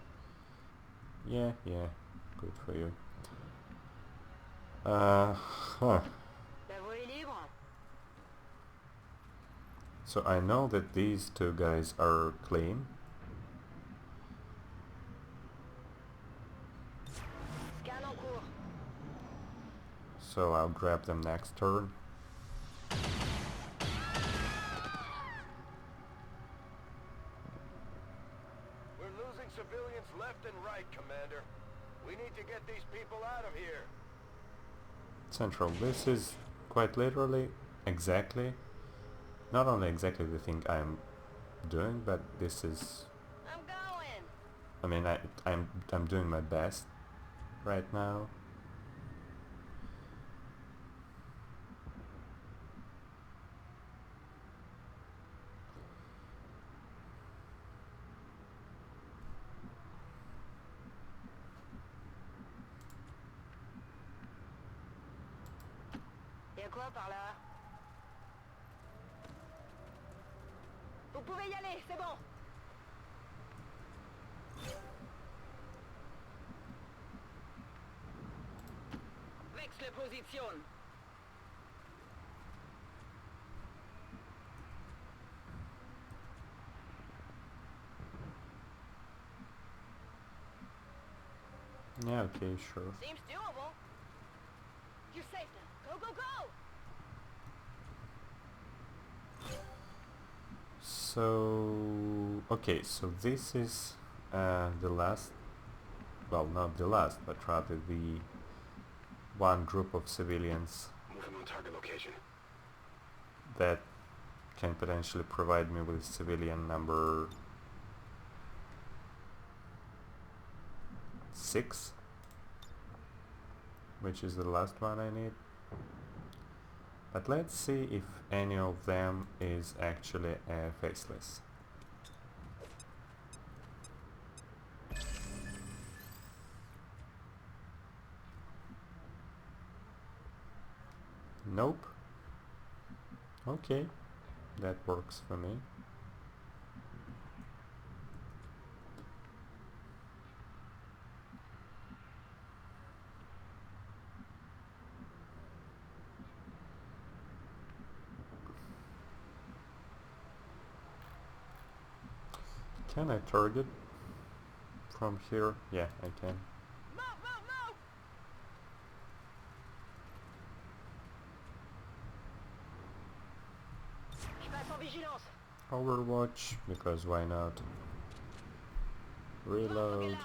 Yeah, good for you. Huh. La voie est libre. So I know that these two guys are clean. Scan en cours. So I'll grab them next turn. We're losing civilians left and right, Commander. We need to get these people out of here. Central, this is quite literally exactly, not only exactly the thing I'm doing, but this is, I'm going. I mean, I'm doing my best right now. Y'a quoi par là? Vous pouvez y aller, c'est bon. Wechsle Position. Yeah, okay, sure. Seems doable. You're safe now. Go, go, go! So, okay, so this is the last, well, not the last, but rather the one group of civilians Moving on target location. that can potentially provide me with civilian number 6, which is the last one I need. But let's see if any of them is actually faceless. Nope. Okay, that works for me. Can I target from here? Yeah, I can. Je passe en vigilance. Overwatch, because why not? Reload.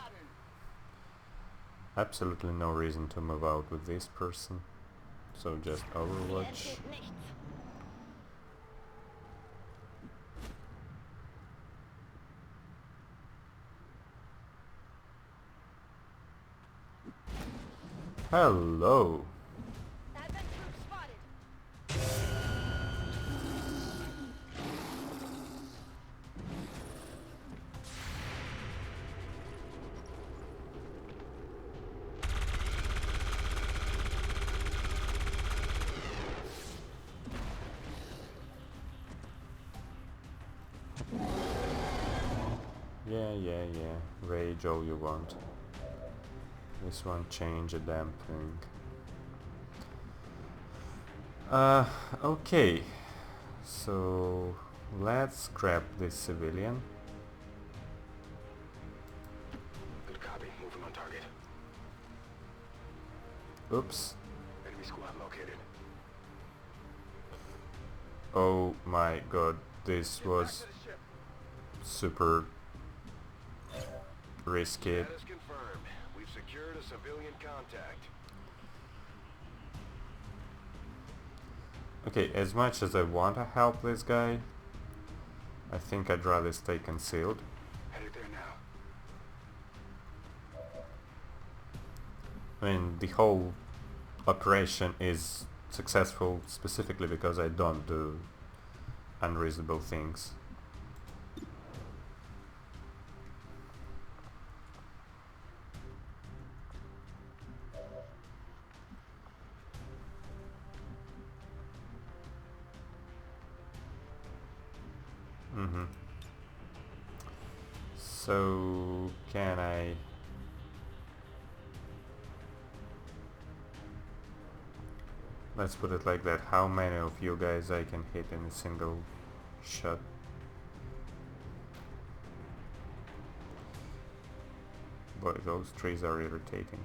Absolutely no reason to move out with this person, so just Overwatch. Entgeht nichts. Hello! Advent troops spotted. Yeah. Rage all you want. This one change a damn thing. Okay. So let's grab this civilian. Good copy. Moving on target. Oops. Enemy squad located. Oh my god, this was super risky. Status confirmed. We've secured a civilian contact. Okay, as much as I want to help this guy, I think I'd rather stay concealed. Headed there now. I mean, the whole operation is successful specifically because I don't do unreasonable things. So can I let's put it like that, how many of you guys I can hit in a single shot? Boy, those trees are irritating.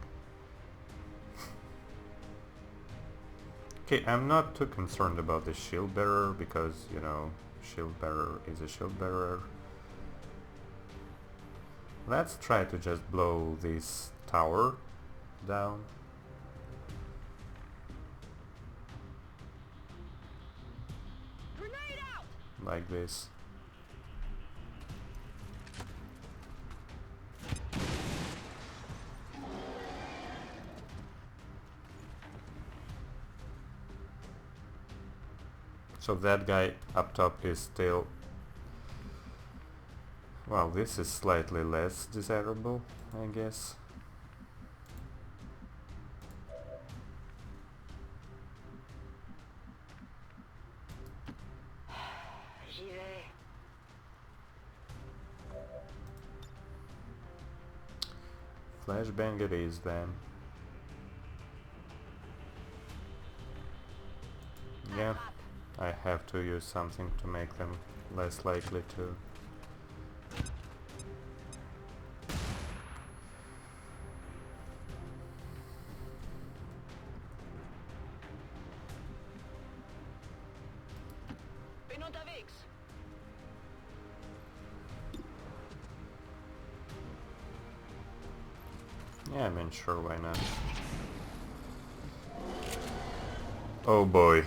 Okay, I'm not too concerned about the shield bearer because, you know, shield bearer is a shield bearer. Let's try to just blow this tower down. Grenade out. Like this. So that guy up top is still... Well, this is slightly less desirable, I guess. J'y vais. Flashbang it is then. Yeah, I have to use something to make them less likely to... Une Ontavix. Yeah, I mean, sure, why not? Oh boy.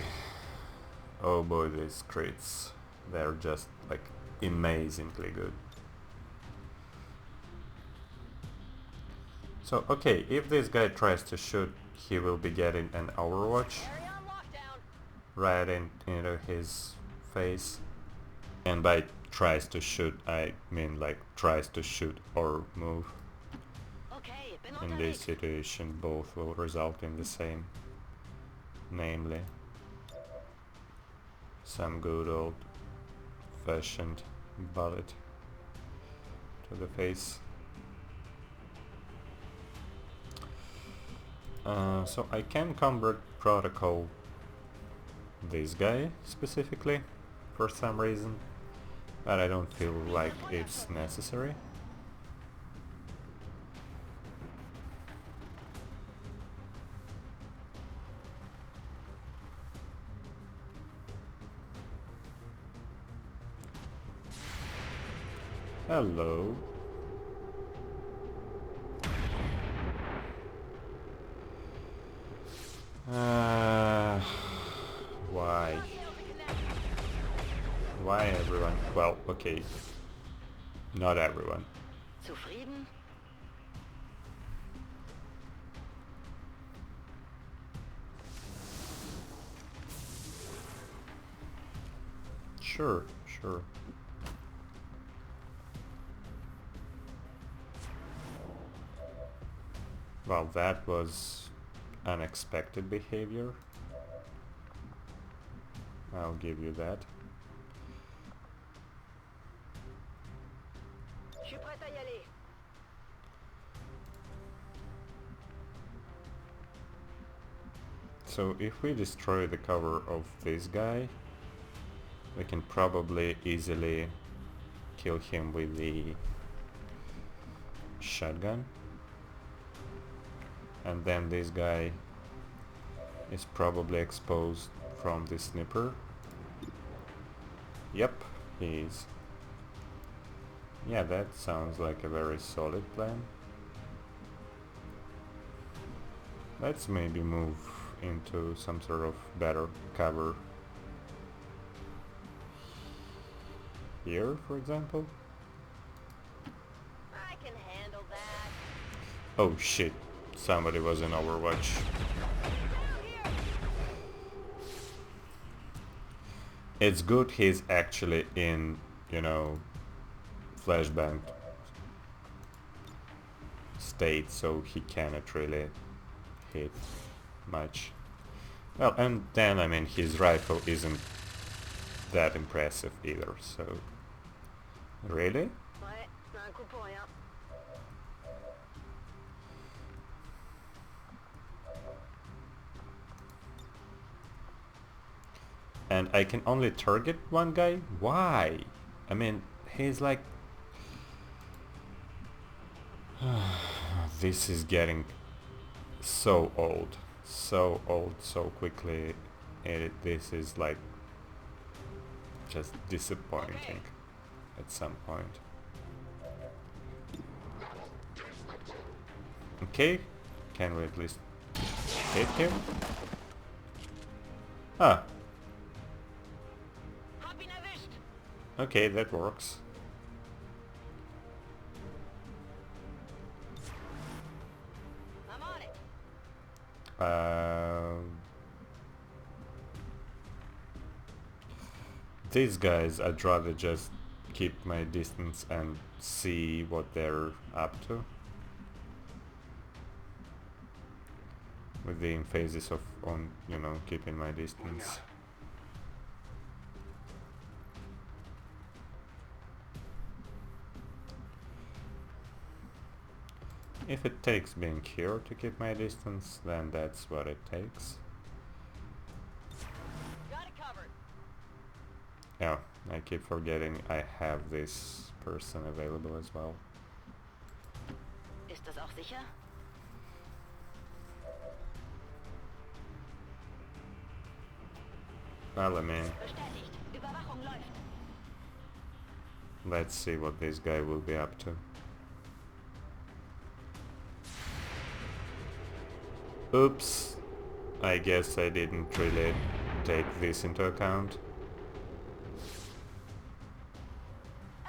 Oh boy, these crits. They're just, like, amazingly good. So, okay, if this guy tries to shoot, he will be getting an Overwatch. Area on lockdown. right into his face. And by tries to shoot, I mean like tries to shoot or move. Okay, bin In this unterwegs. situation, both will result in the same, namely some good old fashioned bullet to the face. So I can convert protocol this guy specifically for some reason, but I don't feel like it's necessary. Hello. Why? Why everyone? Well, okay. Not everyone. Zufrieden? Sure, sure. Well, that was unexpected behavior. I'll give you that. Je suis prête à y aller. So if we destroy the cover of this guy, we can probably easily kill him with the shotgun. And then this guy is probably exposed from the sniper. Yep, he is. Yeah, that sounds like a very solid plan. Let's maybe move into some sort of better cover. Here, for example. I can handle that. Oh shit, somebody was in Overwatch. It's good he's actually in, you know, flashbang state, so he cannot really hit much. Well, and then, I mean, his rifle isn't that impressive either, so... Really? Ouais, un coup pour rien. And I can only target one guy? Why? I mean, he's like... This is getting so old so quickly. This is like just disappointing at some point. Okay, can we at least hit him? Ah, Hab ihn erwischt. okay, that works. I'm on it. These guys, I'd rather just keep my distance and see what they're up to. With the emphasis of on, you know, keeping my distance. If it takes being here to keep my distance, then that's what it takes. Got it covered. Yeah, I keep forgetting I have this person available as well. Ist das auch sicher? Well, I mean, Bestätigt. Überwachung läuft. let's see what this guy will be up to. Oops, I guess I didn't really take this into account.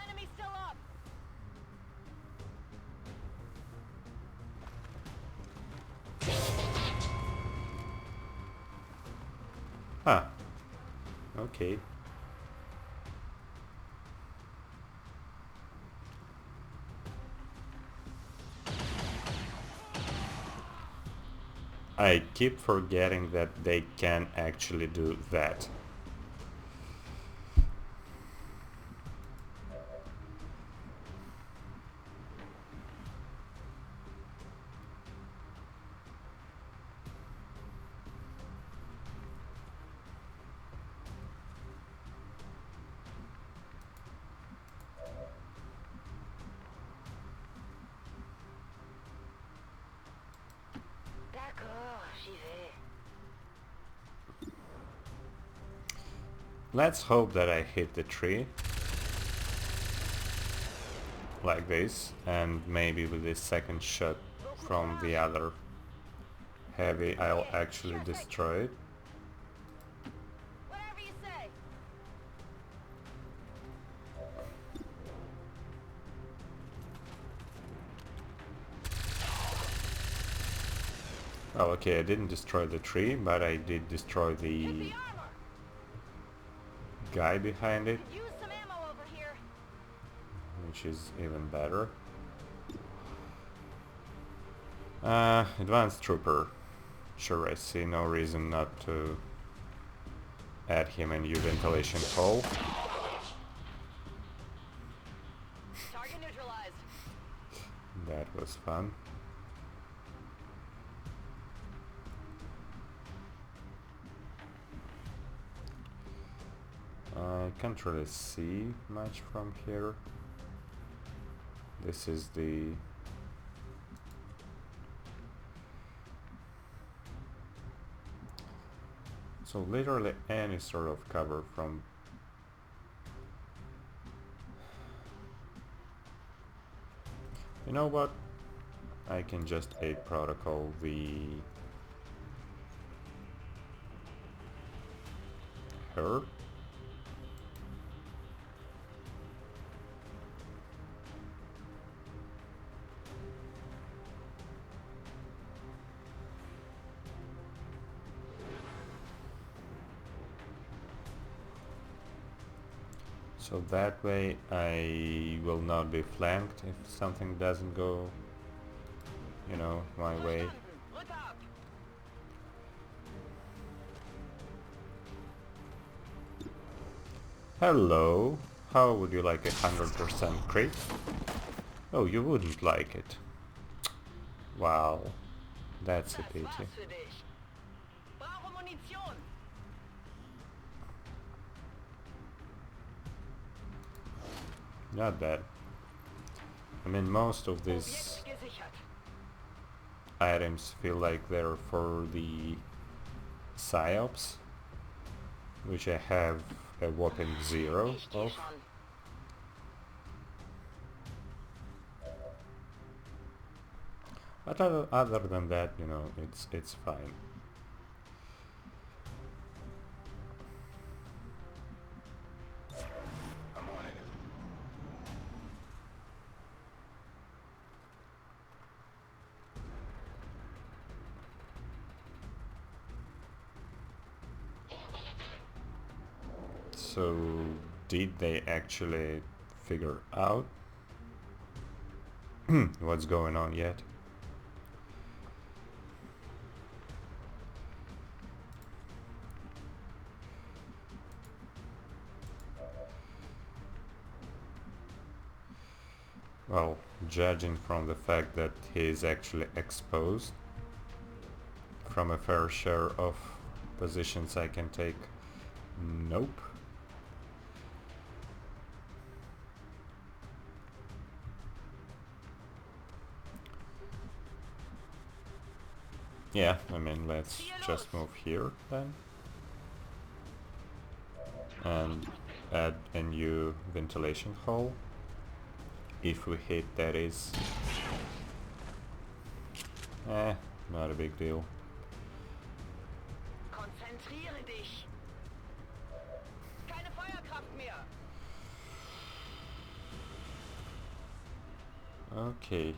Enemy still up. Ah, Okay. I keep forgetting that they can actually do that. D'accord, j'y vais. Let's hope that I hit the tree. Like this, and maybe with this second shot from the other heavy I'll actually destroy it. Whatever you say. Oh, okay, I didn't destroy the tree, but I did destroy Hit the the armor. guy behind it, Could use some ammo over here. which is even better. Advanced Trooper. Sure, I see no reason not to add him a new ventilation hole. Target neutralized. That was fun. I can't really see much from here. This is the... So literally any sort of cover from... You know what? I can just aid protocol the... her. So that way I will not be flanked if something doesn't go, you know, my way. Look out. Hello, how would you like 100% crit? Oh, you wouldn't like it. Wow, that's a pity. Was für dich. Brauche Munition. Not bad. I mean, most of these Objekt gesichert. items feel like they're for the psyops, which I have a whopping 0 Ich geh of. schon. But other than that, you know, it's fine. I'm on it. So, did they actually figure out what's going on yet? Well, judging from the fact that he is actually exposed from a fair share of positions I can take, nope. Yeah, I mean, let's just move here then. And add a new ventilation hole. If we hit, that is. Not a big deal. Konzentriere dich. Keine Feuerkraft mehr. Okay.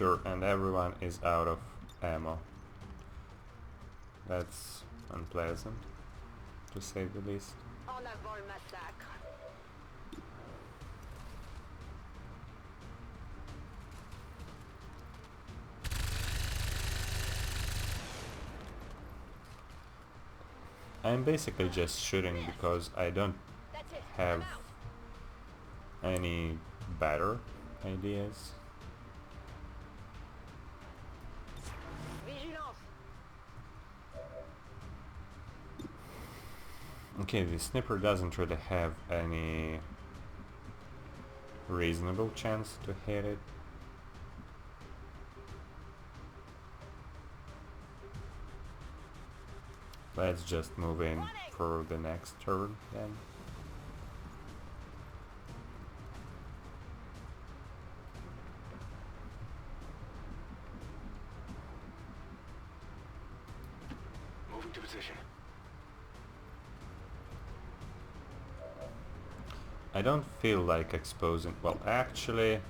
Sure, and everyone is out of ammo. That's unpleasant, to say the least. En avant le massacre. I'm basically just shooting because I don't That's it. have I'm out. any better ideas. Vigilance. Okay, the sniper doesn't really have any reasonable chance to hit it. Let's just move in for the next turn then. Moving to position. I don't feel like exposing... Well, actually...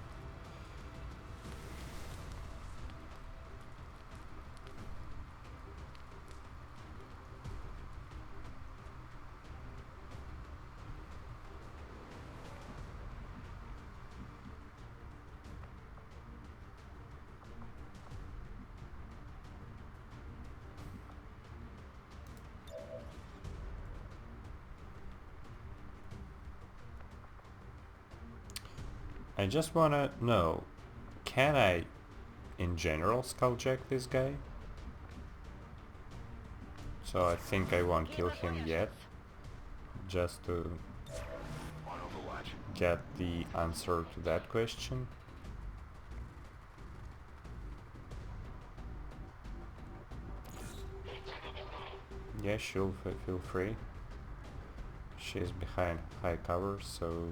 I just wanna know, can I, in general, skulljack this guy? So I think I won't kill him yet, just to On overwatch. get the answer to that question. Yeah, she'll feel free. She's behind high cover, so...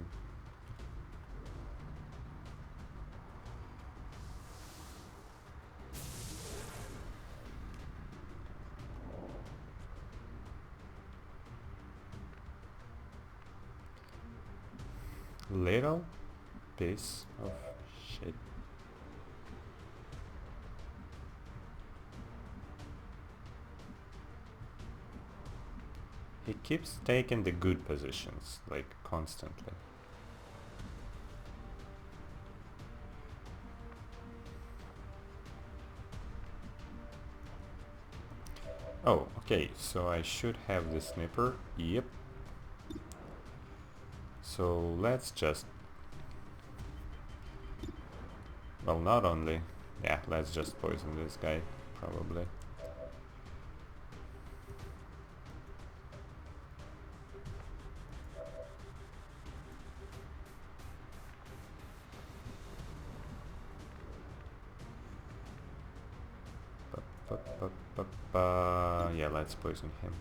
Little piece of shit. He keeps taking the good positions, like, constantly. Oh, okay, so I should have the sniper. Yep. So let's just... Well, not only... Yeah, let's just poison this guy, probably. Yeah, let's poison him.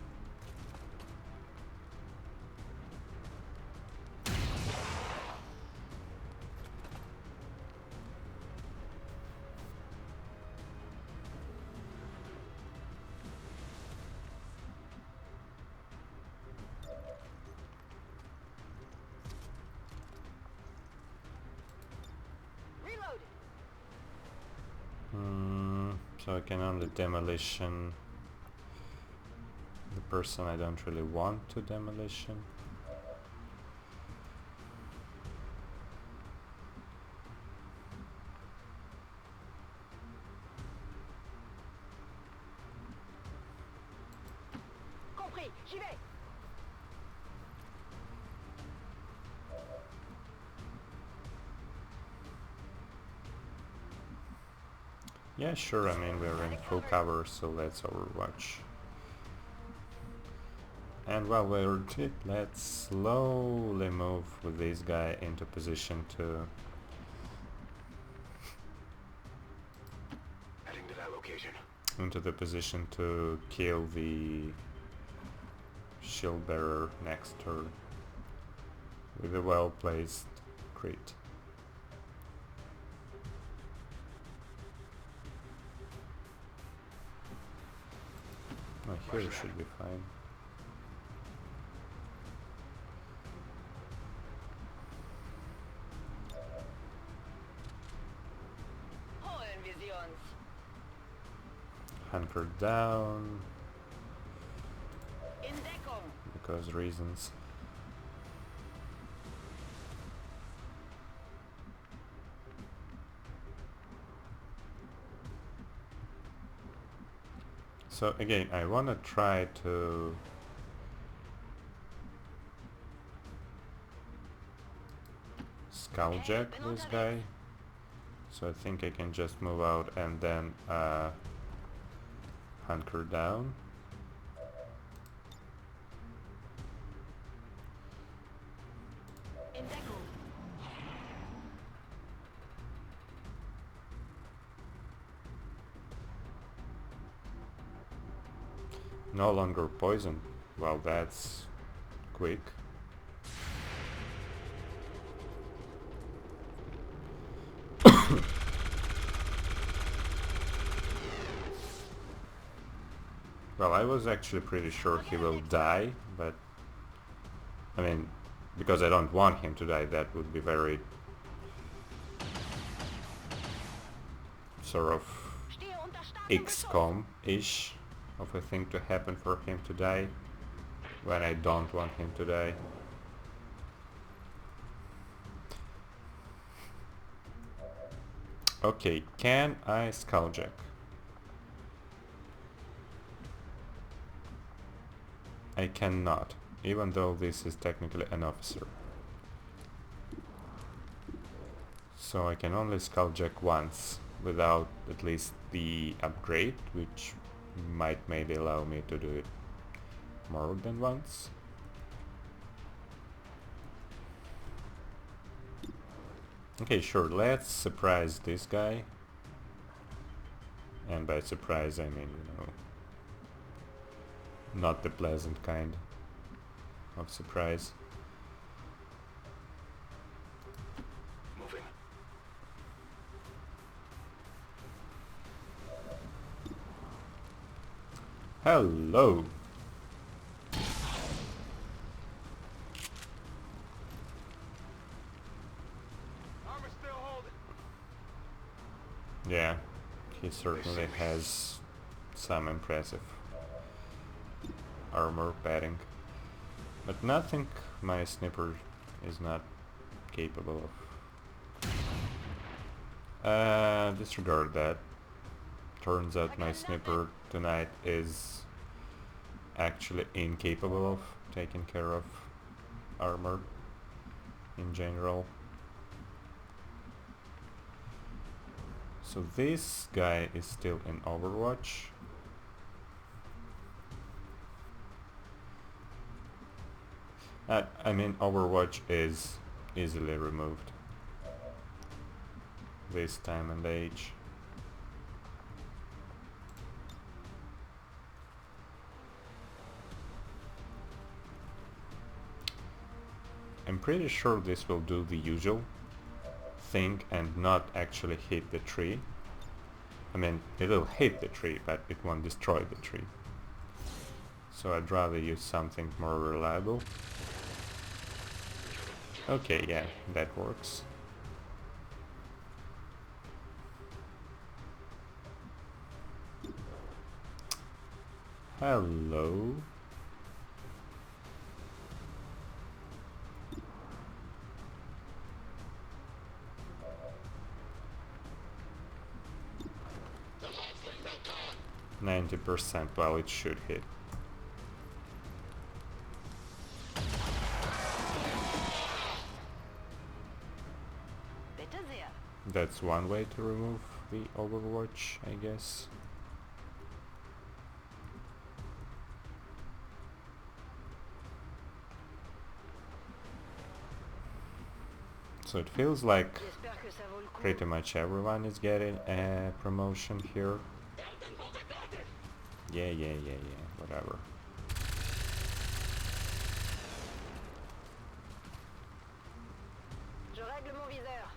Reload. So I can only demolition the person I don't really want to demolition. Compris. J'y vais. Yeah, sure, I mean we're in full cover, so let's overwatch. And while we're at it, let's slowly move with this guy into position to... Heading to that location. into the position to kill the shield bearer next turn with a well-placed crit. Oh, here should be fine. Oh, une hunker down In Deckung! because reasons. So again, I wanna try to skulljack this guy. So I think I can just move out and then hunker down. In Deckung! No longer poison. Well, that's quick. Well, I was actually pretty sure he will die, but I mean, because I don't want him to die, that would be very sort of Stehe unter starkem Beschuss! XCOM-ish of a thing to happen for him to die when I don't want him to die. Okay, can I skulljack? I cannot, even though this is technically an officer. So I can only skulljack once without at least the upgrade, which might maybe allow me to do it more than once. Okay, sure, let's surprise this guy. And by surprise I mean, you know, not the pleasant kind of surprise. Moving. Hello! Armor still holding. Yeah, he certainly has some impressive armor padding. But nothing my sniper is not capable of. Disregard that. Turns out my sniper tonight is actually incapable of taking care of armor in general. So this guy is still in Overwatch. I mean, Overwatch is easily removed this time and age. I'm pretty sure this will do the usual thing and not actually hit the tree. I mean, it'll hit the tree, but it won't destroy the tree. So I'd rather use something more reliable. Okay, yeah, that works. Hello. %. Well, it should hit. Bitte sehr! That's one way to remove the Overwatch, I guess. So it feels like J'espère que ça vaut le coup. pretty much everyone is getting a promotion here. Yeah, whatever. Je règle mon viseur.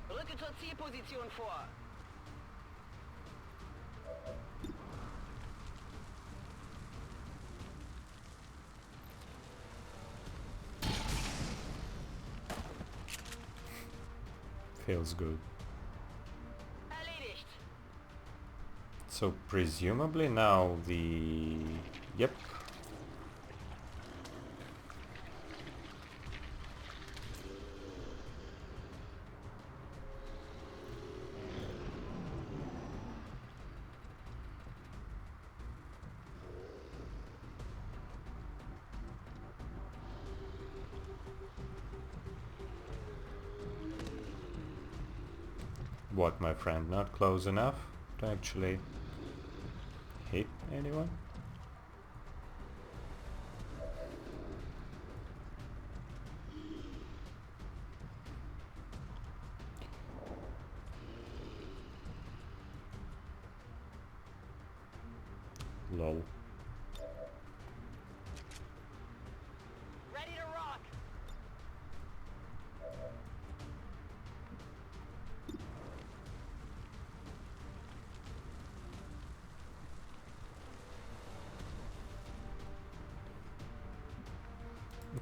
Rücke zur Zielposition vor. Feels good. So presumably now the... Yep. What, my friend? Not close enough to actually hit anyone? Lol. Ready to rock.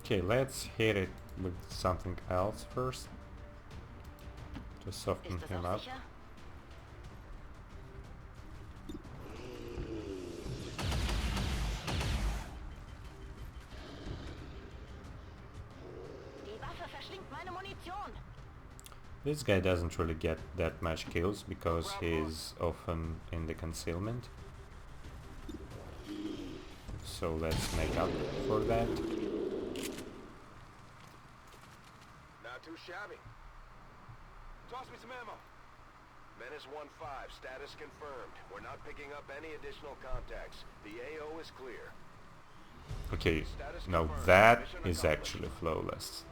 Okay, let's hit it with something else first to soften Ist das him auch up. sicher? Die Waffe verschlingt meine Munition. This guy doesn't really get that much kills because he's often in the concealment. So let's make up for that. Not too shabby. Toss me some ammo. Menace 1-5, status confirmed. We're not picking up any additional contacts. The AO is clear. Okay, Status now confirmed. that Mission is accomplished. actually flawless.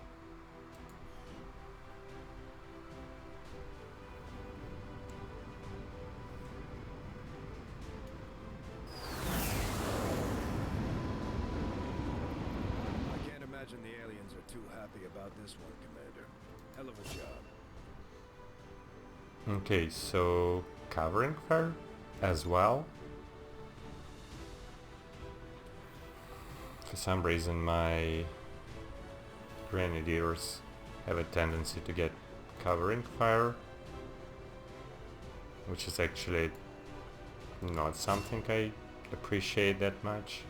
I can't imagine the aliens are too happy about this one, Commander. Hell of a job. Okay, so covering fire as well. For some reason my grenadiers have a tendency to get covering fire, which is actually not something I appreciate that much.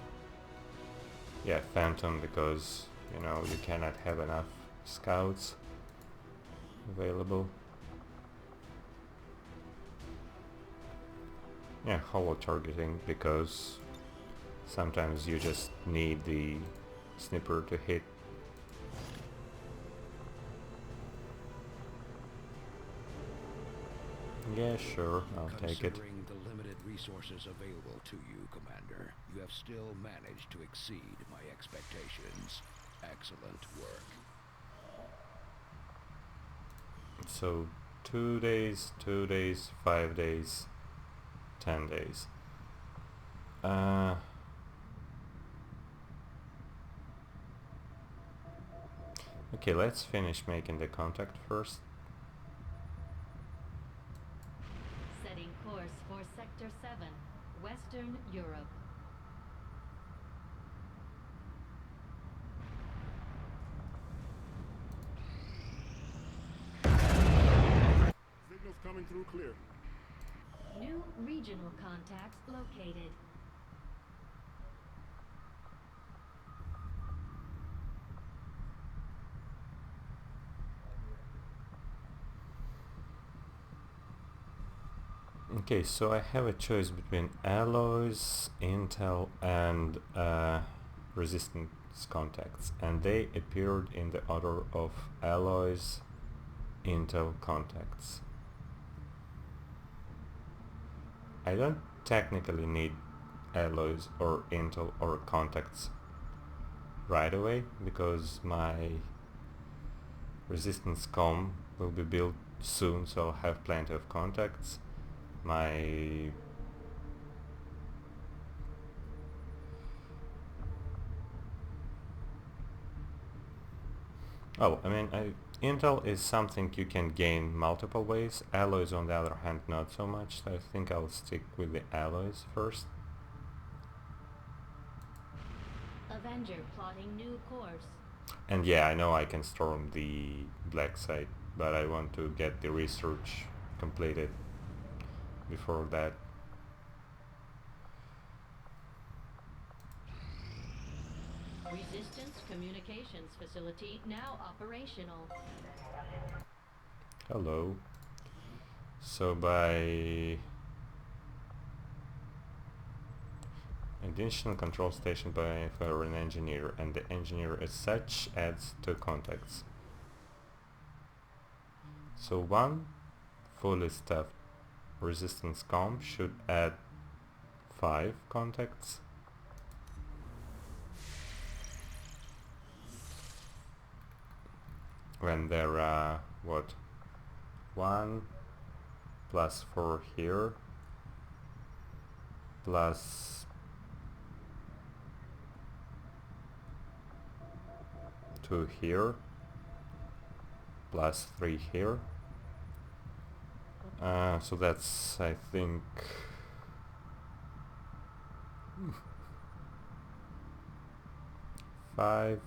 Yeah, Phantom, because you know you cannot have enough scouts available. Yeah, holo targeting, because sometimes you just need the sniper to hit. Yeah, sure, I'll take it. Considering the limited resources available to you, Commander, you have still managed to exceed my expectations. Excellent work. So 2 days, 2 days, 5 days, 10 days. Okay, let's finish making the contact first. Setting course for Sector 7, Western Europe. Signals coming through clear. New regional contacts located. Okay, so I have a choice between alloys, intel, and resistance contacts, and they appeared in the order of alloys, intel, contacts. I don't technically need alloys or intel or contacts right away, because my resistance com will be built soon, so I'll have plenty of contacts. My Intel is something you can gain multiple ways. Alloys, on the other hand, not so much. So I think I'll stick with the alloys first. Avenger plotting new course. And yeah, I know I can storm the black site, but I want to get the research completed before that. Resistance communications facility now operational. Hello. So by additional control station for an engineer, and the engineer as such adds 2 contacts. So one fully staffed resistance comp should add 5 contacts. When there are, what, 1 plus 4 here, plus 2 here, plus 3 here. So that's, I think, 5,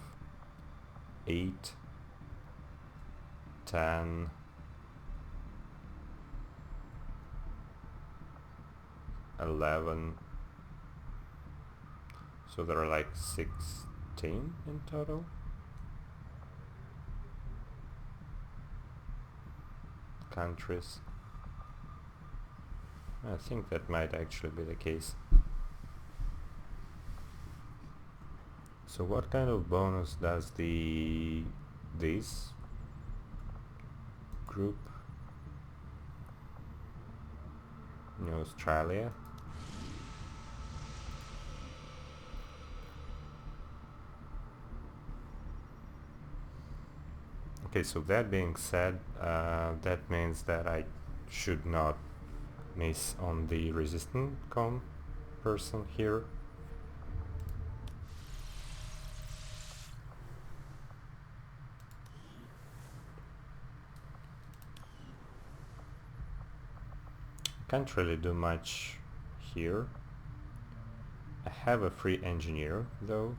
8, 10, 11. So there are like 16 in total. Countries. I think that might actually be the case. So what kind of bonus does this group? New Australia. Okay, so that being said, that means that I should not miss on the resistant com person here. Can't really do much here. I have a free engineer though.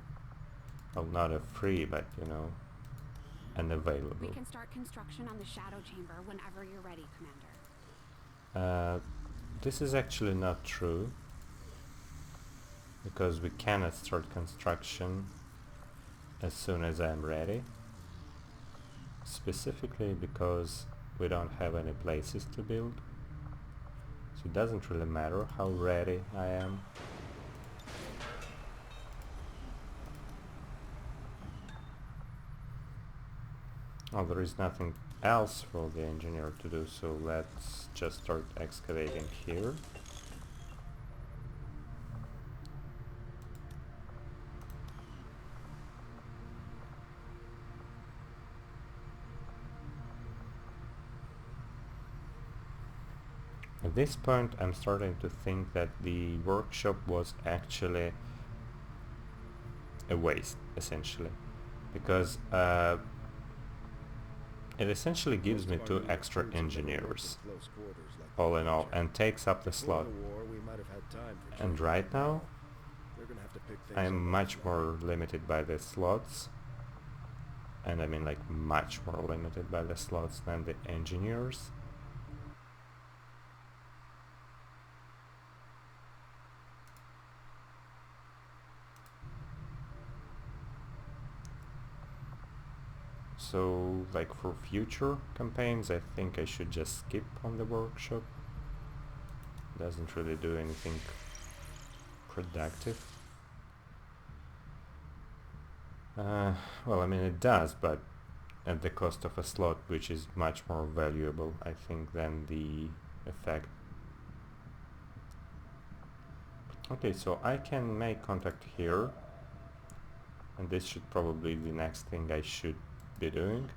Well, not a free, but you know, unavailable. We can start construction on the shadow chamber whenever you're ready, Commander. This is actually not true, because we cannot start construction as soon as I'm ready, specifically because we don't have any places to build, so it doesn't really matter how ready I am. Oh, there is nothing else for the engineer to do, so let's just start excavating here. At this point I'm starting to think that the workshop was actually a waste, essentially, because it essentially gives me 2 extra engineers, all in all, and takes up the slot. And right now, I'm much more limited by the slots, and I mean like much more limited by the slots than the engineers. So, like for future campaigns, I think I should just skip on the workshop. Doesn't really do anything productive. Well, I mean it does, but at the cost of a slot, which is much more valuable, I think, than the effect. Okay, so I can make contact here, and this should probably be the next thing I should be doing,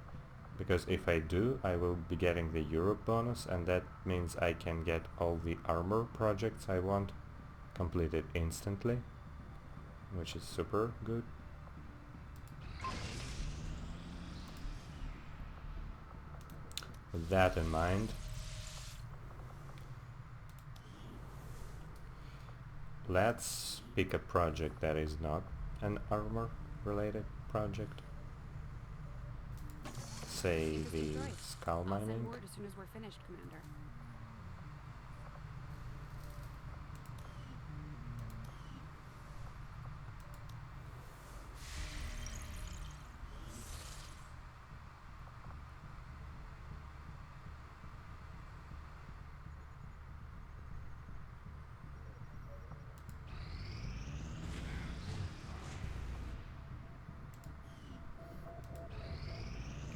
because if I do, I will be getting the Europe bonus, and that means I can get all the armor projects I want completed instantly, which is super good. With that in mind, let's pick a project that is not an armor related project. Say the skull I'll send mining. word as soon as we're finished, Commander.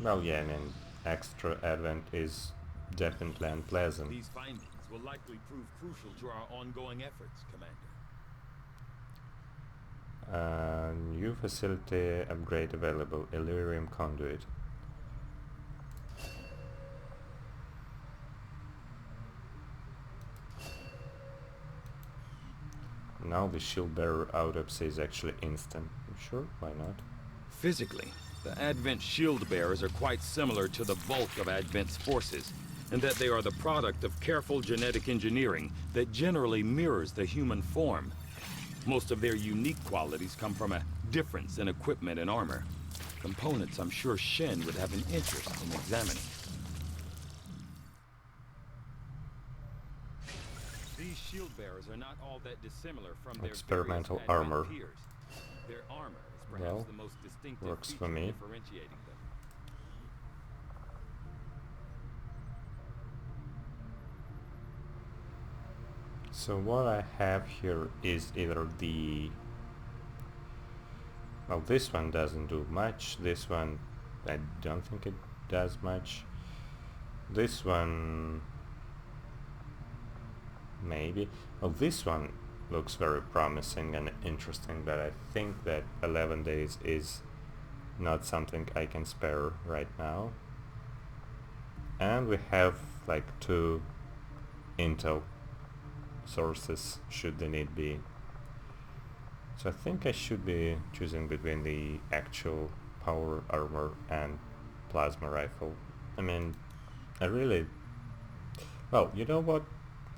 Well, yeah, I mean, extra advent is definitely unpleasant. These findings will likely prove crucial to our ongoing efforts, Commander. New facility upgrade available, Illyrium conduit. Now the shield bearer autopsy is actually instant. Sure, why not? Physically, the Advent shield bearers are quite similar to the bulk of Advent's forces, in that they are the product of careful genetic engineering that generally mirrors the human form. Most of their unique qualities come from a difference in equipment and armor. Components I'm sure Shen would have an interest in examining. These shield bearers are not all that dissimilar from their Experimental various armor. Advent peers. Their armor is perhaps Well, the most distinctive works feature for me. differentiating them. So what I have here is either the... Well, this one doesn't do much. This one, I don't think it does much. This one... maybe. Well, this one looks very promising and interesting, but I think that 11 days is not something I can spare right now. And we have like 2 intel sources should the need be. So I think I should be choosing between the actual power armor and plasma rifle. I mean, I really... Well, you know what?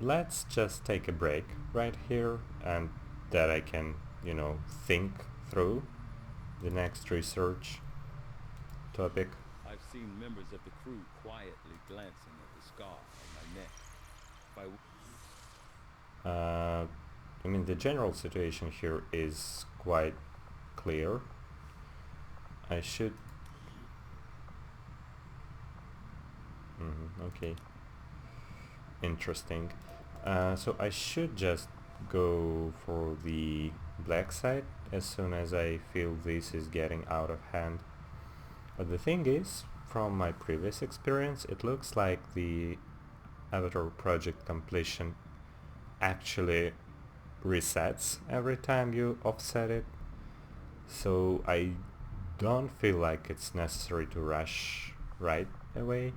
Let's just take a break right here, and that I can, you know, think through the next research topic. I've seen members of the crew quietly glancing at the scar on my neck. I mean, the general situation here is quite clear. I should... okay. Interesting. So I should just go for the black side as soon as I feel this is getting out of hand. But the thing is, from my previous experience, it looks like the Avatar project completion actually resets every time you offset it. So I don't feel like it's necessary to rush right away.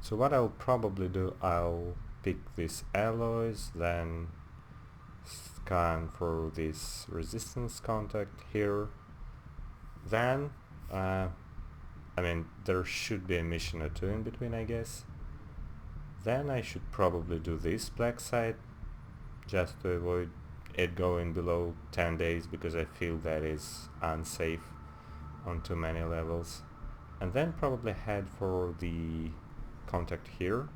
So what I'll probably do, I'll pick these alloys, then scan for this resistance contact here. Then, I mean, there should be a mission or 2 in between, I guess. Then I should probably do this black side, just to avoid it going below 10 days, because I feel that is unsafe on too many levels. And then probably head for the contact here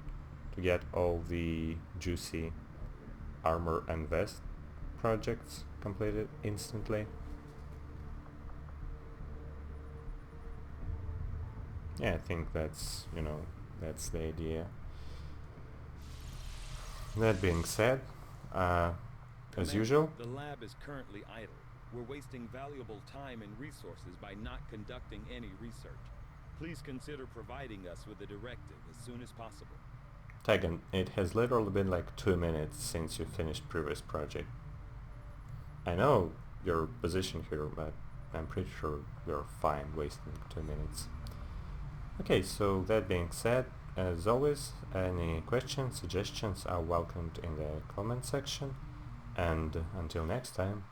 to get all the juicy armor and vest projects completed instantly. Yeah, I think that's, you know, that's the idea. That being said, as Commander, usual, the lab is currently idle. We're wasting valuable time and resources by not conducting any research. Please consider providing us with a directive as soon as possible. Tegan, it has literally been like 2 minutes since you finished previous project. I know your position here, but I'm pretty sure you're fine wasting 2 minutes. Okay, so that being said, as always, any questions, suggestions are welcomed in the comment section, and until next time,